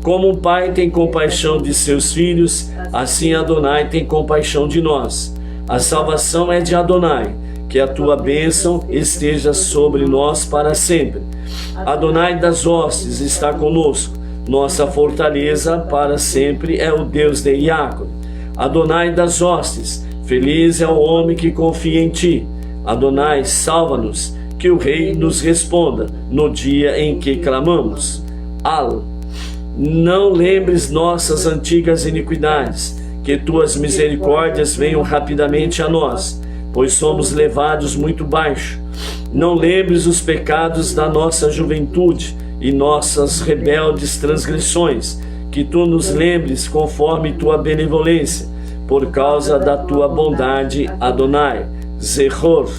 Como um pai tem compaixão de seus filhos, assim Adonai tem compaixão de nós. A salvação é de Adonai, que a tua bênção esteja sobre nós para sempre. Adonai das hostes está conosco, nossa fortaleza para sempre é o Deus de Jacob. Adonai das hostes, feliz é o homem que confia em ti. Adonai, salva-nos, que o Rei nos responda no dia em que clamamos. Al. Não lembres nossas antigas iniquidades, que tuas misericórdias venham rapidamente a nós, pois somos levados muito baixo. Não lembres os pecados da nossa juventude e nossas rebeldes transgressões, que tu nos lembres conforme tua benevolência, por causa da tua bondade, Adonai. Zehor.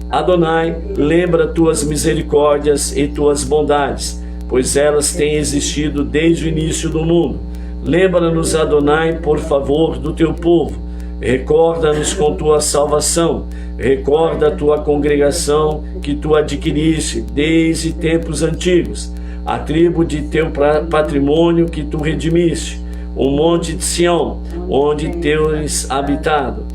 Adonai, lembra tuas misericórdias e tuas bondades, pois elas têm existido desde o início do mundo. Lembra-nos, Adonai, por favor, do teu povo. Recorda-nos com tua salvação. Recorda a tua congregação que tu adquiriste desde tempos antigos, a tribo de teu patrimônio que tu redimiste, o monte de Sião, onde tens habitado.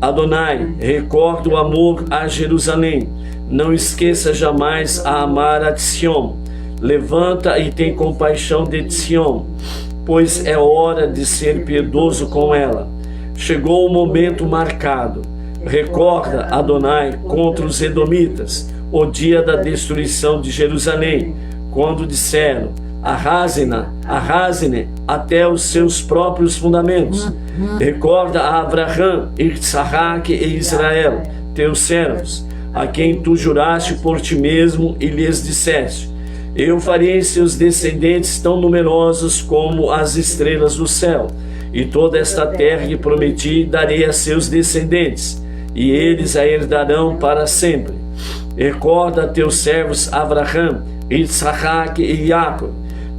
Adonai, recorda o amor a Jerusalém. Não esqueça jamais a amar a Sião. Levanta e tem compaixão de Sião, pois é hora de ser piedoso com ela. Chegou o momento marcado. Recorda, Adonai, contra os edomitas, o dia da destruição de Jerusalém, quando disseram: arrasem-ne até os seus próprios fundamentos. Recorda a Abraham, Isaac e Israel, teus servos, a quem tu juraste por ti mesmo e lhes disseste: eu farei seus descendentes tão numerosos como as estrelas do céu, e toda esta terra que prometi darei a seus descendentes, e eles a herdarão para sempre. Recorda a teus servos Abraham, Isaac e Jacob.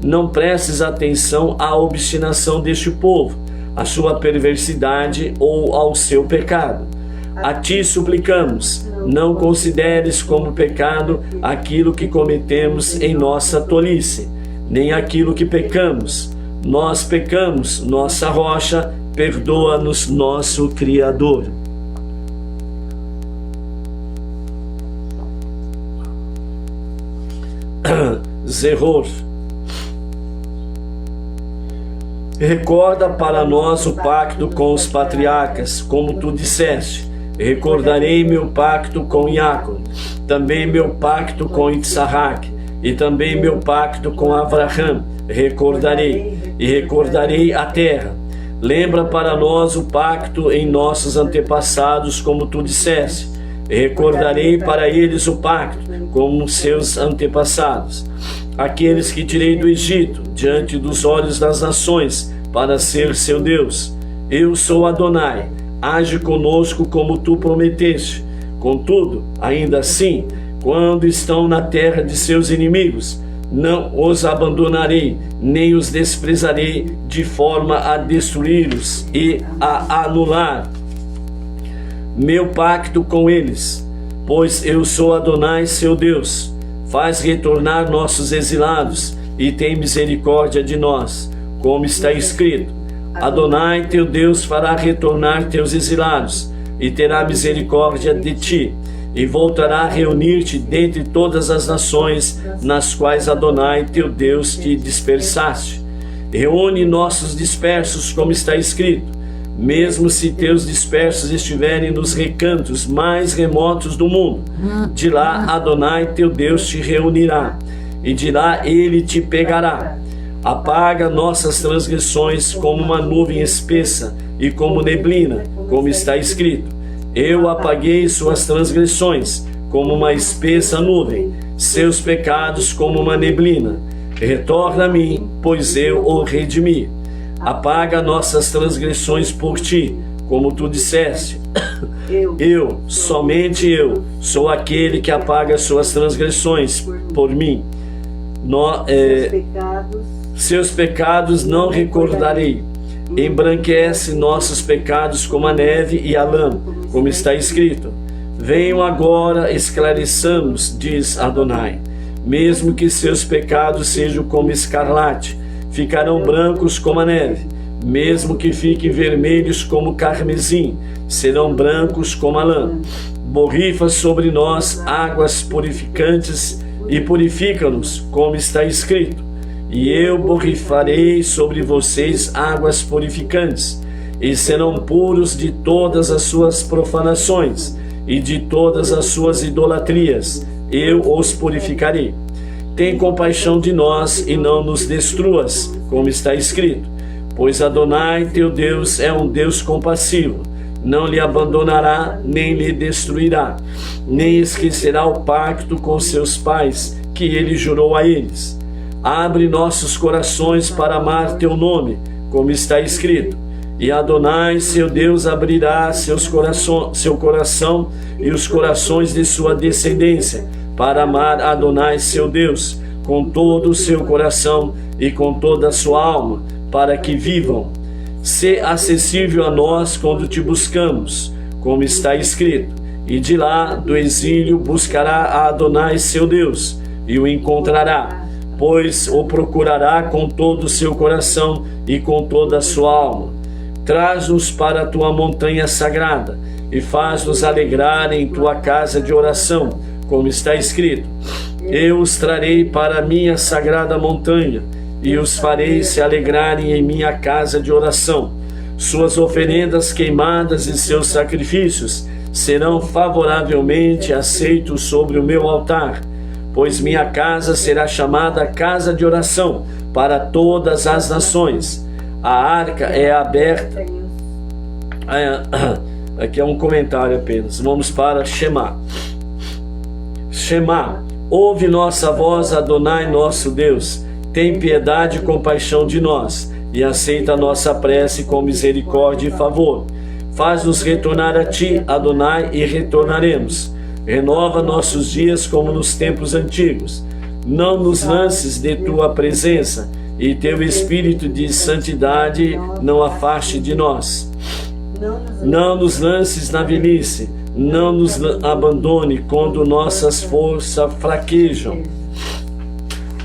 Não prestes atenção à obstinação deste povo, à sua perversidade ou ao seu pecado. A ti suplicamos, não consideres como pecado aquilo que cometemos em nossa tolice, nem aquilo que pecamos. Nós pecamos, nossa rocha, perdoa-nos, nosso Criador. Zeror. Recorda para nós o pacto com os patriarcas, como tu disseste. Recordarei meu pacto com Jacob, também meu pacto com Isaac, e também meu pacto com Abraão. Recordarei, e recordarei a terra. Lembra para nós o pacto em nossos antepassados, como tu disseste. Recordarei para eles o pacto, como seus antepassados, aqueles que tirei do Egito, diante dos olhos das nações, para ser seu Deus. Eu sou Adonai, age conosco como tu prometeste. Contudo, ainda assim, quando estão na terra de seus inimigos, não os abandonarei, nem os desprezarei, de forma a destruí-los e a anular meu pacto com eles, pois eu sou Adonai, seu Deus. Faz retornar nossos exilados e tem misericórdia de nós, como está escrito. Adonai, teu Deus, fará retornar teus exilados e terá misericórdia de ti, e voltará a reunir-te dentre todas as nações nas quais Adonai, teu Deus, te dispersaste. Reúne nossos dispersos, como está escrito. Mesmo se teus dispersos estiverem nos recantos mais remotos do mundo, de lá Adonai teu Deus te reunirá, e de lá ele te pegará. Apaga nossas transgressões como uma nuvem espessa e como neblina, como está escrito. Eu apaguei suas transgressões como uma espessa nuvem, seus pecados como uma neblina. Retorna a mim, pois eu o redimi. Apaga nossas transgressões por ti, como tu disseste. Eu, somente eu, sou aquele que apaga suas transgressões por mim. Seus pecados não recordarei. Embranquece nossos pecados como a neve e a lã, como está escrito. Venham agora, esclareçamos, diz Adonai. Mesmo que seus pecados sejam como escarlate, ficarão brancos como a neve. Mesmo que fiquem vermelhos como carmesim, serão brancos como a lã. Borrifa sobre nós águas purificantes e purifica-nos, como está escrito. E eu borrifarei sobre vocês águas purificantes, e serão puros de todas as suas profanações e de todas as suas idolatrias. Eu os purificarei. Tem compaixão de nós e não nos destruas, como está escrito. Pois Adonai, teu Deus, é um Deus compassivo. Não lhe abandonará, nem lhe destruirá, nem esquecerá o pacto com seus pais, que ele jurou a eles. Abre nossos corações para amar teu nome, como está escrito. E Adonai, seu Deus, abrirá seu coração e os corações de sua descendência, para amar Adonai, seu Deus, com todo o seu coração e com toda a sua alma, para que vivam. Sê acessível a nós quando te buscamos, como está escrito. E de lá, do exílio, buscará a Adonai, seu Deus, e o encontrará, pois o procurará com todo o seu coração e com toda a sua alma. Traz-nos para a tua montanha sagrada e faz-nos alegrar em tua casa de oração, como está escrito. Eu os trarei para a minha sagrada montanha e os farei se alegrarem em minha casa de oração. Suas oferendas queimadas e seus sacrifícios serão favoravelmente aceitos sobre o meu altar, pois minha casa será chamada casa de oração para todas as nações. A arca é aberta. Aqui é um comentário apenas. Vamos para Shema. Shema, ouve nossa voz, Adonai, nosso Deus. Tem piedade e compaixão de nós, e aceita a nossa prece com misericórdia e favor. Faz-nos retornar a ti, Adonai, e retornaremos. Renova nossos dias como nos tempos antigos. Não nos lances de tua presença, e teu espírito de santidade não afaste de nós. Não nos lances na velhice, não nos abandone quando nossas forças fraquejam.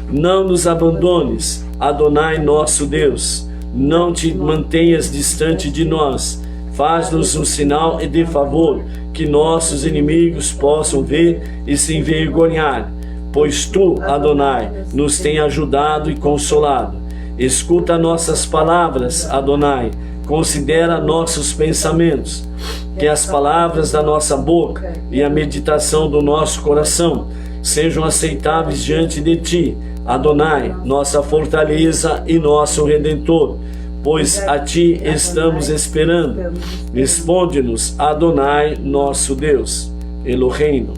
Não nos abandones, Adonai nosso Deus. Não te mantenhas distante de nós. Faz-nos um sinal e de favor, que nossos inimigos possam ver e se envergonhar. Pois tu, Adonai, nos tem ajudado e consolado. Escuta nossas palavras, Adonai. Considera nossos pensamentos. Que as palavras da nossa boca e a meditação do nosso coração sejam aceitáveis diante de ti, Adonai, nossa fortaleza e nosso Redentor, pois a ti estamos esperando. Responde-nos, Adonai, nosso Deus. Eloheinu,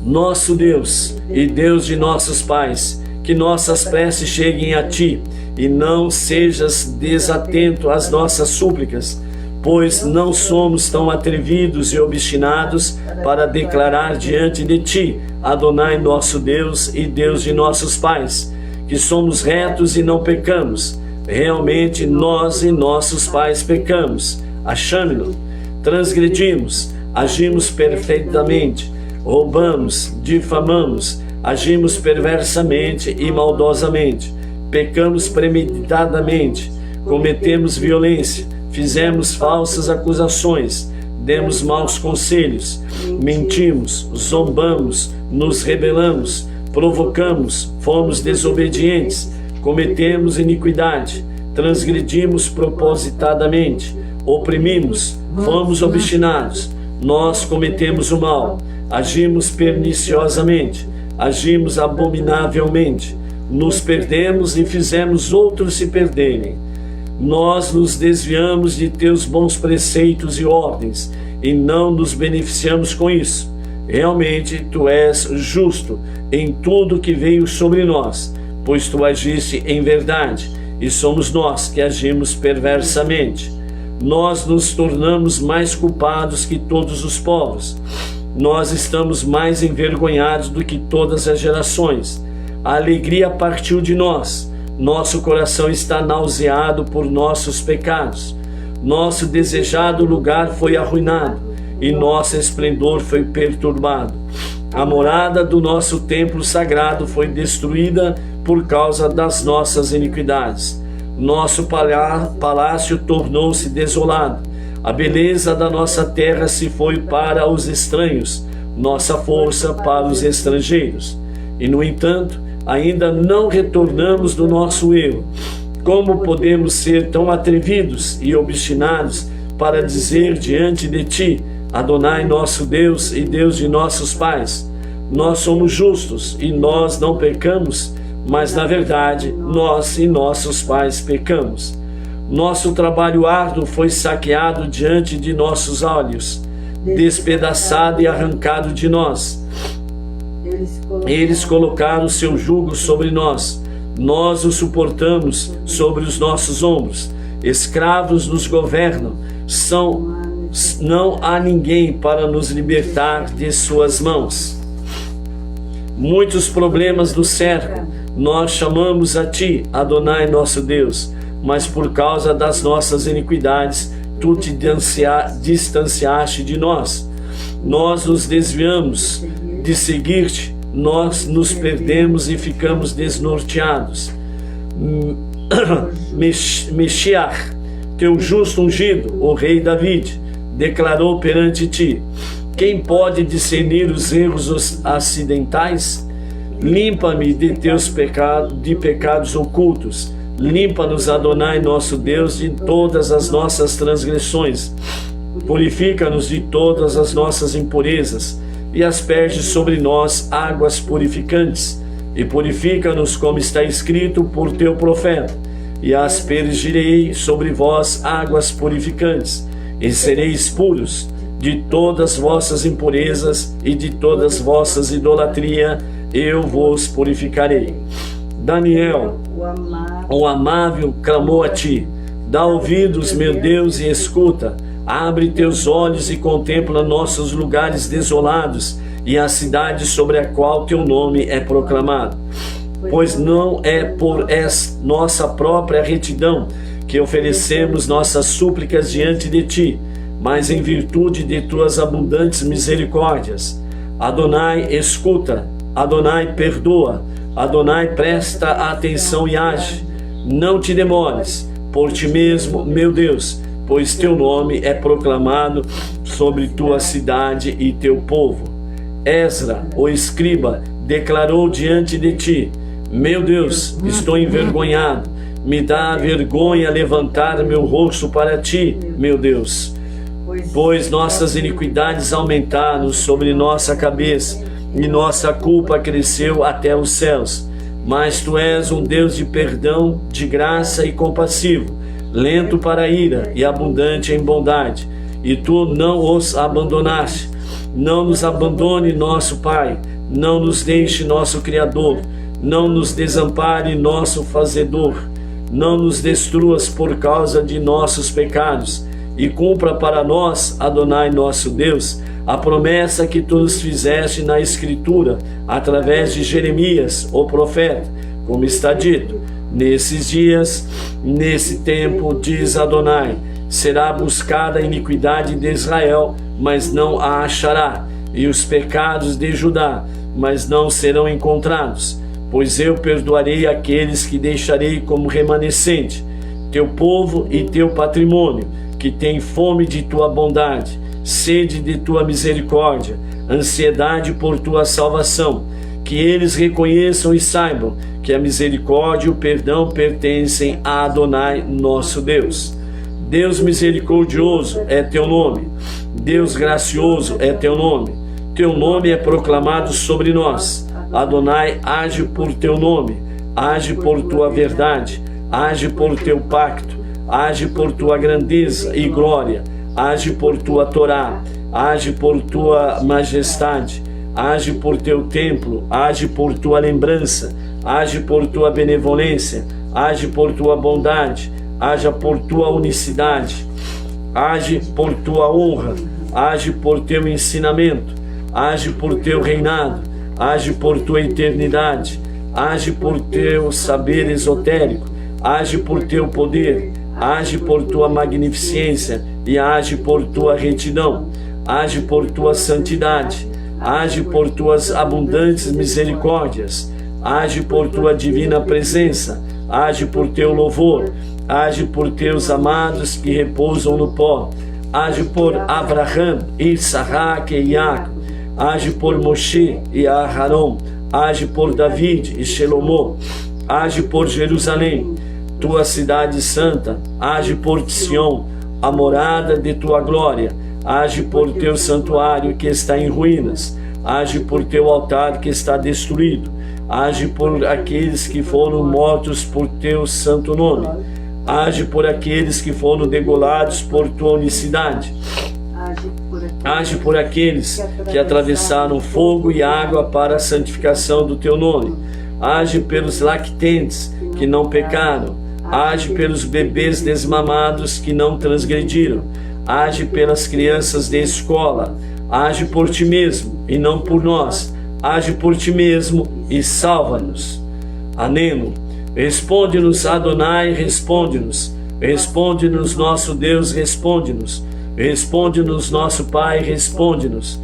nosso Deus e Deus de nossos pais, que nossas preces cheguem a ti e não sejas desatento às nossas súplicas, pois não somos tão atrevidos e obstinados para declarar diante de ti, Adonai nosso Deus e Deus de nossos pais, que somos retos e não pecamos. Realmente nós e nossos pais pecamos, achamos-nos, transgredimos, agimos perfeitamente, roubamos, difamamos, agimos perversamente e maldosamente, pecamos premeditadamente, cometemos violência, fizemos falsas acusações, demos maus conselhos, mentimos, zombamos, nos rebelamos, provocamos, fomos desobedientes, cometemos iniquidade, transgredimos propositadamente, oprimimos, fomos obstinados, nós cometemos o mal, agimos perniciosamente, agimos abominavelmente, nos perdemos e fizemos outros se perderem. Nós nos desviamos de teus bons preceitos e ordens e não nos beneficiamos com isso. Realmente tu és justo em tudo que veio sobre nós, pois tu agiste em verdade e somos nós que agimos perversamente. Nós nos tornamos mais culpados que todos os povos. Nós estamos mais envergonhados do que todas as gerações. A alegria partiu de nós. Nosso coração está nauseado por nossos pecados. Nosso desejado lugar foi arruinado e nosso esplendor foi perturbado. A morada do nosso templo sagrado foi destruída por causa das nossas iniquidades. Nosso palácio tornou-se desolado. A beleza da nossa terra se foi para os estranhos, nossa força para os estrangeiros. E, no entanto, ainda não retornamos do nosso erro. Como podemos ser tão atrevidos e obstinados para dizer diante de ti, Adonai nosso Deus e Deus de nossos pais, nós somos justos e nós não pecamos, mas na verdade nós e nossos pais pecamos. Nosso trabalho árduo foi saqueado diante de nossos olhos, despedaçado e arrancado de nós. Eles colocaram seu jugo sobre nós, nós o suportamos sobre os nossos ombros. Escravos nos governam, não há ninguém para nos libertar de suas mãos. Muitos problemas nos cercam, nós chamamos a ti, Adonai nosso Deus, mas por causa das nossas iniquidades, tu te distanciaste de nós. Nós nos desviamos de seguir-te, nós nos perdemos e ficamos desnorteados. Mexiach, teu justo ungido, o rei David, declarou perante ti: quem pode discernir os erros acidentais? Limpa-me de teus pecados ocultos. Limpa-nos, Adonai nosso Deus, de todas as nossas transgressões. Purifica-nos de todas as nossas impurezas e asperge sobre nós águas purificantes. E purifica-nos, como está escrito por teu profeta: e aspergirei sobre vós águas purificantes, e sereis puros de todas vossas impurezas e de todas vossas idolatria, eu vos purificarei. Daniel, o amável, clamou a ti: dá ouvidos, meu Deus, e escuta. Abre teus olhos e contempla nossos lugares desolados e a cidade sobre a qual teu nome é proclamado. Pois não é por nossa própria retidão que oferecemos nossas súplicas diante de ti, mas em virtude de tuas abundantes misericórdias. Adonai, escuta. Adonai, perdoa. Adonai, presta atenção e age. Não te demores por ti mesmo, meu Deus, pois teu nome é proclamado sobre tua cidade e teu povo. Esdra, o escriba, declarou diante de ti: meu Deus, estou envergonhado. Me dá vergonha levantar meu rosto para ti, meu Deus, pois nossas iniquidades aumentaram sobre nossa cabeça e nossa culpa cresceu até os céus. Mas tu és um Deus de perdão, de graça e compassivo, lento para a ira e abundante em bondade, e tu não os abandonaste. Não nos abandone, nosso Pai, não nos deixe, nosso Criador, não nos desampare, nosso Fazedor. Não nos destruas por causa de nossos pecados, e cumpra para nós, Adonai nosso Deus, a promessa que tu nos fizeste na Escritura, através de Jeremias, o profeta, como está dito: nesses dias, nesse tempo, diz Adonai, será buscada a iniquidade de Israel, mas não a achará, e os pecados de Judá, mas não serão encontrados. Pois eu perdoarei aqueles que deixarei como remanescente, teu povo e teu patrimônio, que tem fome de tua bondade, sede de tua misericórdia, ansiedade por tua salvação, que eles reconheçam e saibam que a misericórdia e o perdão pertencem a Adonai, nosso Deus. Deus misericordioso é teu nome, Deus gracioso é teu nome é proclamado sobre nós. Adonai, age por teu nome, age por tua verdade, age por teu pacto, age por tua grandeza e glória, age por tua Torá, age por tua majestade, age por teu templo, age por tua lembrança, age por tua benevolência, age por tua bondade, age por tua unicidade, age por tua honra, age por teu ensinamento, age por teu reinado, age por tua eternidade, age por teu saber esotérico, age por teu poder, age por tua magnificência e age por tua retidão, age por tua santidade, age por tuas abundantes misericórdias, age por tua divina presença, age por teu louvor, age por teus amados que repousam no pó, age por Abraham, Isaac e Jacob, age por Moshe e Aharon, age por David e Shelomó, age por Jerusalém, tua cidade santa, age por Sião, a morada de tua glória, age por teu santuário que está em ruínas, age por teu altar que está destruído, age por aqueles que foram mortos por teu santo nome, age por aqueles que foram degolados por tua unicidade, age por aqueles que atravessaram fogo e água para a santificação do teu nome, age pelos lactentes que não pecaram, age pelos bebês desmamados que não transgrediram, age pelas crianças de escola, age por ti mesmo e não por nós, age por ti mesmo e salva-nos. Anemo. Responde-nos, Adonai, responde-nos. Responde-nos, nosso Deus, responde-nos. Responde-nos, nosso Pai, responde-nos.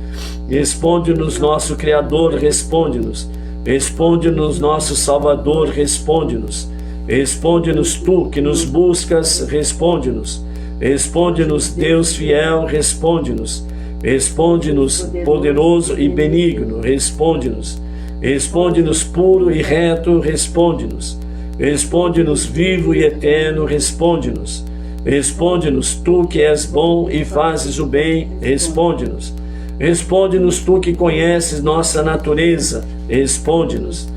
Responde-nos, nosso Criador, responde-nos. Responde-nos, nosso Salvador, responde-nos. Responde-nos, tu que nos buscas, responde-nos. Responde-nos, Deus fiel, responde-nos. Responde-nos, poderoso e benigno, responde-nos. Responde-nos, puro e reto, responde-nos. Responde-nos, vivo e eterno, responde-nos. Responde-nos, tu que és bom e fazes o bem, responde-nos. Responde-nos, tu que conheces nossa natureza, responde-nos.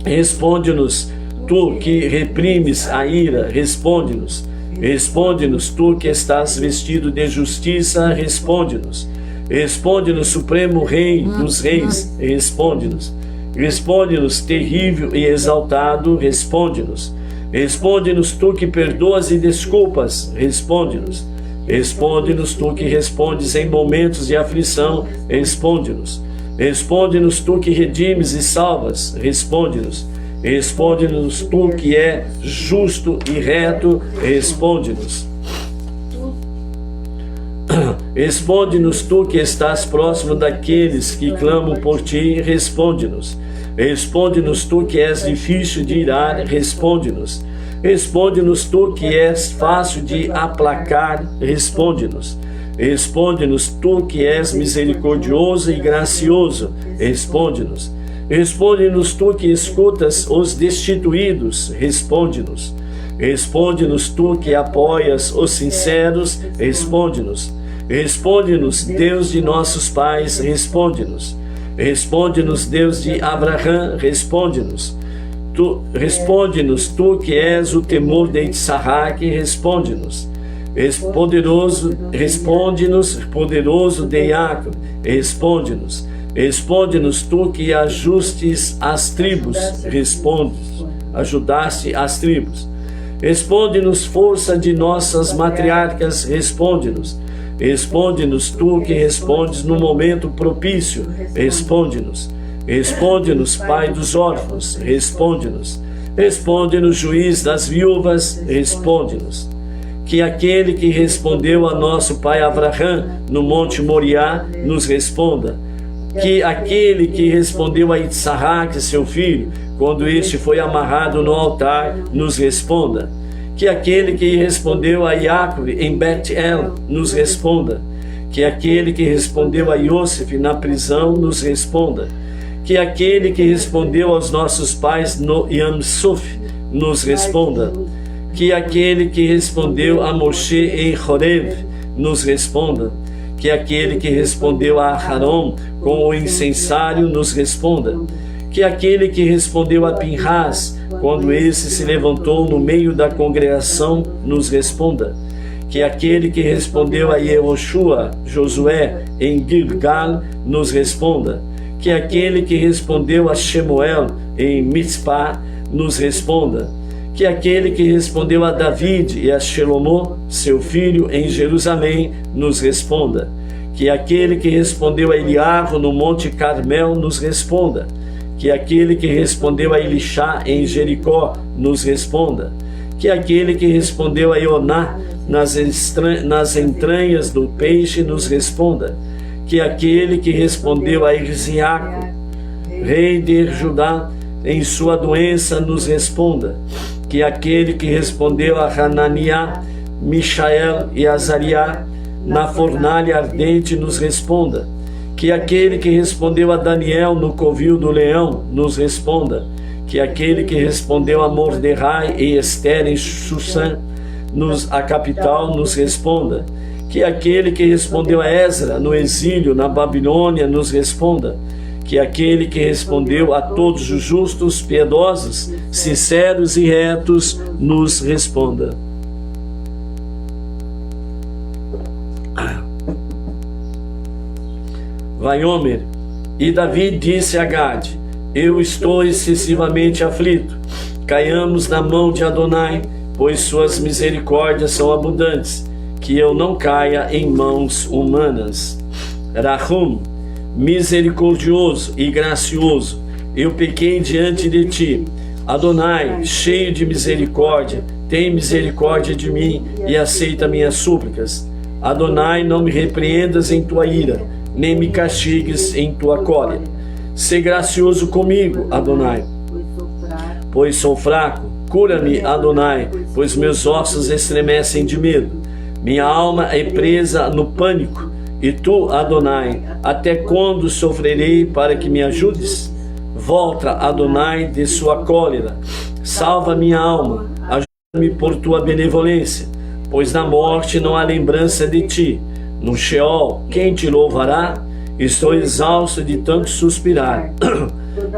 Responde-nos, tu que reprimes a ira, responde-nos. Responde-nos, tu que estás vestido de justiça, responde-nos. Responde-nos, Supremo Rei dos Reis, responde-nos. Responde-nos, terrível e exaltado, responde-nos. Responde-nos, tu que perdoas e desculpas, responde-nos. Responde-nos, tu que respondes em momentos de aflição, responde-nos. Responde-nos, tu que redimes e salvas, responde-nos. Responde-nos tu que é justo e reto, responde-nos. Responde-nos tu que estás próximo daqueles que clamam por ti, responde-nos. Responde-nos tu que és difícil de irar, responde-nos. Responde-nos tu que és fácil de aplacar, responde-nos. Responde-nos tu que és misericordioso e gracioso, responde-nos. Responde-nos tu que escutas os destituídos, responde-nos. Responde-nos tu que apoias os sinceros, responde-nos. Responde-nos, Deus de nossos pais, responde-nos. Responde-nos, Deus de Abraão, responde-nos. Responde-nos, tu que és o temor de Isaac, responde-nos. Responde-nos, poderoso de Iaco, responde-nos. Responde-nos, tu que ajustes as tribos, responde-nos. Ajudaste as tribos. Responde-nos, força de nossas matriarcas, responde-nos. Responde-nos, tu que respondes no momento propício, responde-nos. Responde-nos, Pai dos órfãos, responde-nos. Responde-nos, Juiz das viúvas, responde-nos. Que aquele que respondeu a nosso pai Abraão no Monte Moriá nos responda. Que aquele que respondeu a Isaac, seu filho, quando este foi amarrado no altar, nos responda. Que aquele que respondeu a Jacob em Bet-El nos responda. Que aquele que respondeu a Yosef na prisão nos responda. Que aquele que respondeu aos nossos pais no Yam-Suf nos responda. Que aquele que respondeu a Moshe em Horeb nos responda. Que aquele que respondeu a Aharon com o incensário nos responda. Que aquele que respondeu a Pinhas, quando esse se levantou no meio da congregação, nos responda. Que aquele que respondeu a Yehoshua, Josué, em Gilgal, nos responda. Que aquele que respondeu a Shemuel, em Mitzpah, nos responda. Que aquele que respondeu a David e a Shelomó, seu filho, em Jerusalém, nos responda. Que aquele que respondeu a Eliarro no Monte Carmel, nos responda. Que aquele que respondeu a Elixá em Jericó nos responda. Que aquele que respondeu a Ioná nas entranhas do peixe nos responda. Que aquele que respondeu a Irziaco, rei de Judá, em sua doença nos responda. Que aquele que respondeu a Hananiá, Michael e Azariá na fornalha ardente nos responda. Que aquele que respondeu a Daniel no covil do leão nos responda. Que aquele que respondeu a Mordecai e Esther em Susã, a capital, nos responda. Que aquele que respondeu a Ezra no exílio na Babilônia nos responda. Que aquele que respondeu a todos os justos, piedosos, sinceros e retos nos responda. Vaiomer, e Davi disse a Gade: eu estou excessivamente aflito. Caiamos na mão de Adonai, pois suas misericórdias são abundantes. Que eu não caia em mãos humanas. Rahum, misericordioso e gracioso, eu pequei diante de ti. Adonai, cheio de misericórdia, tem misericórdia de mim e aceita minhas súplicas. Adonai, não me repreendas em tua ira, nem me castigues em tua cólera. Sê gracioso comigo, Adonai, pois sou fraco. Cura-me, Adonai, pois meus ossos estremecem de medo. Minha alma é presa no pânico. E tu, Adonai, até quando sofrerei para que me ajudes? Volta, Adonai, de sua cólera. Salva minha alma. Ajuda-me por tua benevolência, pois na morte não há lembrança de ti. No Sheol, quem te louvará? Estou exausto de tanto suspirar.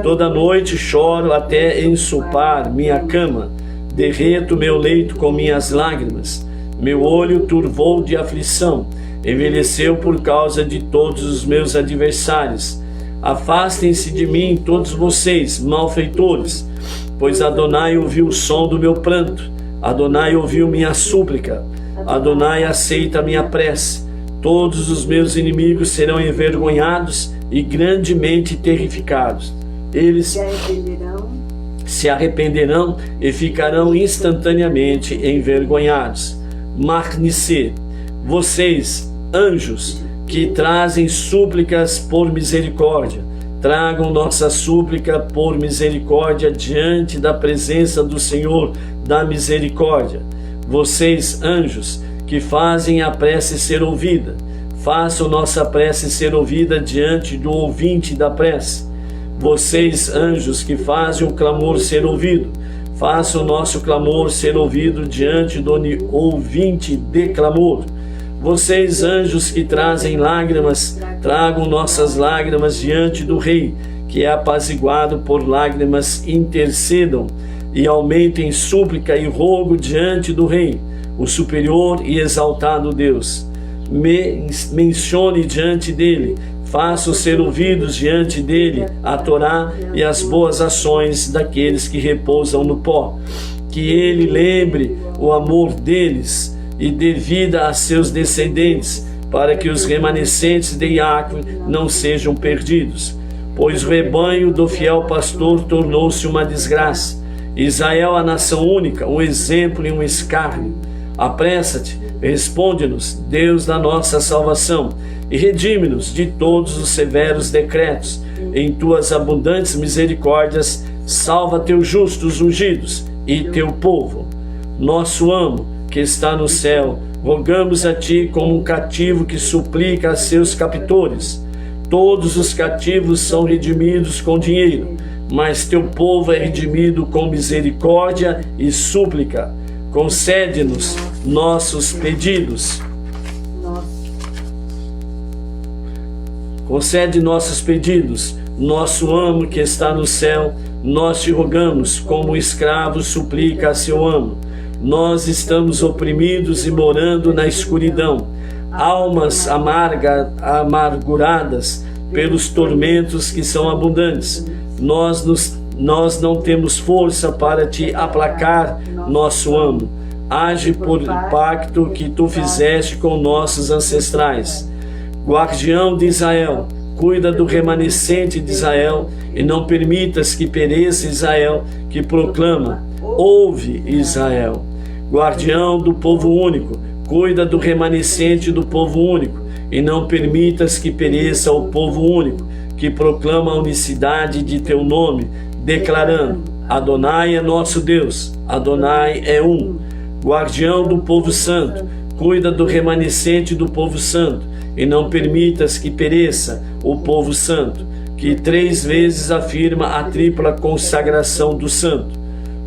Toda noite choro até ensopar minha cama. Derreto meu leito com minhas lágrimas. Meu olho turvou de aflição. Envelheceu por causa de todos os meus adversários. Afastem-se de mim todos vocês, malfeitores, pois Adonai ouviu o som do meu pranto. Adonai ouviu minha súplica. Adonai aceita minha prece. Todos os meus inimigos serão envergonhados e grandemente terrificados. Eles se arrependerão e ficarão instantaneamente envergonhados. Marnice, vocês, anjos, que trazem súplicas por misericórdia, tragam nossa súplica por misericórdia diante da presença do Senhor da misericórdia. Vocês, anjos, que fazem a prece ser ouvida, façam nossa prece ser ouvida diante do ouvinte da prece. Vocês, anjos, que fazem o clamor ser ouvido, façam o nosso clamor ser ouvido diante do ouvinte de clamor. Vocês, anjos, que trazem lágrimas, tragam nossas lágrimas diante do Rei, que é apaziguado por lágrimas, intercedam e aumentem súplica e rogo diante do Rei, o superior e exaltado Deus. Mencione diante dele, faça ser ouvidos diante dele a Torá e as boas ações daqueles que repousam no pó. Que ele lembre o amor deles e dê vida a seus descendentes, para que os remanescentes de Iaque não sejam perdidos. Pois o rebanho do fiel pastor tornou-se uma desgraça. Israel, a nação única, um exemplo e um escárnio. Apressa-te, responde-nos, Deus da nossa salvação, e redime-nos de todos os severos decretos. Em tuas abundantes misericórdias, salva teus justos ungidos e teu povo. Nosso amo, que está no céu, rogamos a ti como um cativo que suplica a seus captores. Todos os cativos são redimidos com dinheiro, mas teu povo é redimido com misericórdia e súplica. Concede-nos nossos pedidos. Concede nossos pedidos. Nosso amo que está no céu, nós te rogamos, como o escravo suplica a seu amo. Nós estamos oprimidos e morando na escuridão, almas amarguradas pelos tormentos que são abundantes. Nós não temos força para te aplacar, nosso amo. Age por pacto que tu fizeste com nossos ancestrais. Guardião de Israel, cuida do remanescente de Israel e não permitas que pereça Israel, que proclama: ouve, Israel. Guardião do povo único, cuida do remanescente do povo único e não permitas que pereça o povo único, que proclama a unicidade de teu nome, declarando: Adonai é nosso Deus, Adonai é um. Guardião do povo santo, cuida do remanescente do povo santo e não permitas que pereça o povo santo, que 3 vezes afirma a tripla consagração do santo.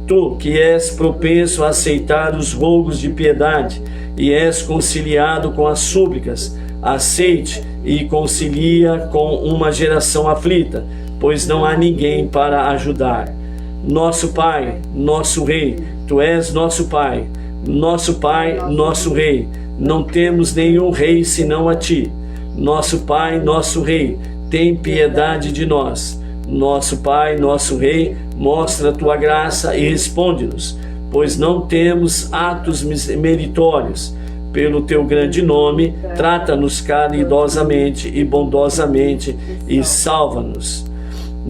Tu, que és propenso a aceitar os rogos de piedade e és conciliado com as súplicas, aceite e concilia com uma geração aflita, pois não há ninguém para ajudar. Nosso Pai, nosso Rei, tu és nosso Pai, nosso Rei, não temos nenhum Rei senão a ti. Nosso Pai, nosso Rei, tem piedade de nós. Nosso Pai, nosso Rei, mostra a tua graça e responde-nos, pois não temos atos meritórios. Pelo teu grande nome, trata-nos caridosamente e bondosamente e salva-nos.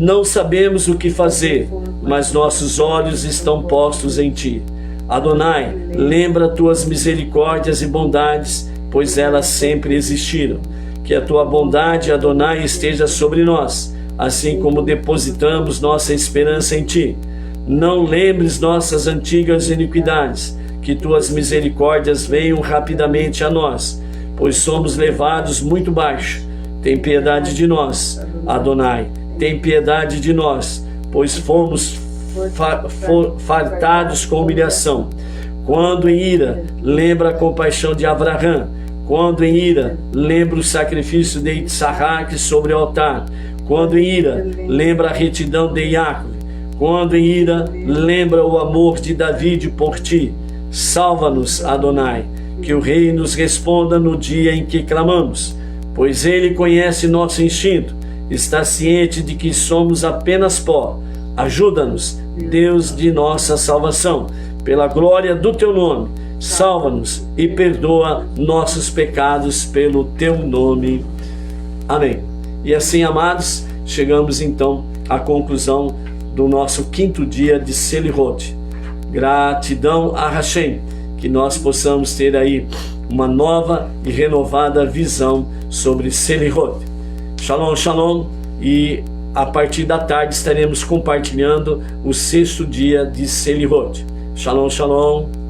Não sabemos o que fazer, mas nossos olhos estão postos em ti. Adonai, lembra tuas misericórdias e bondades, pois elas sempre existiram. Que a tua bondade, Adonai, esteja sobre nós, assim como depositamos nossa esperança em ti. Não lembres nossas antigas iniquidades, que tuas misericórdias venham rapidamente a nós, pois somos levados muito baixo. Tem piedade de nós, Adonai, tem piedade de nós, pois fomos fartados com humilhação. Quando em ira, lembra a compaixão de Abraão. Quando em ira, lembra o sacrifício de Isaac sobre o altar. Quando em ira, lembra a retidão de Iaque. Quando em ira, lembra o amor de David por ti. Salva-nos, Adonai, que o Rei nos responda no dia em que clamamos, pois ele conhece nosso instinto, está ciente de que somos apenas pó. Ajuda-nos, Deus de nossa salvação, pela glória do teu nome. Salva-nos e perdoa nossos pecados pelo teu nome. Amém. E assim, amados, chegamos então à conclusão do nosso 5º dia de Selihot. Gratidão a Hashem, que nós possamos ter aí uma nova e renovada visão sobre Selihot. Shalom, shalom, e a partir da tarde estaremos compartilhando o 6º dia de Selihot. Shalom, shalom.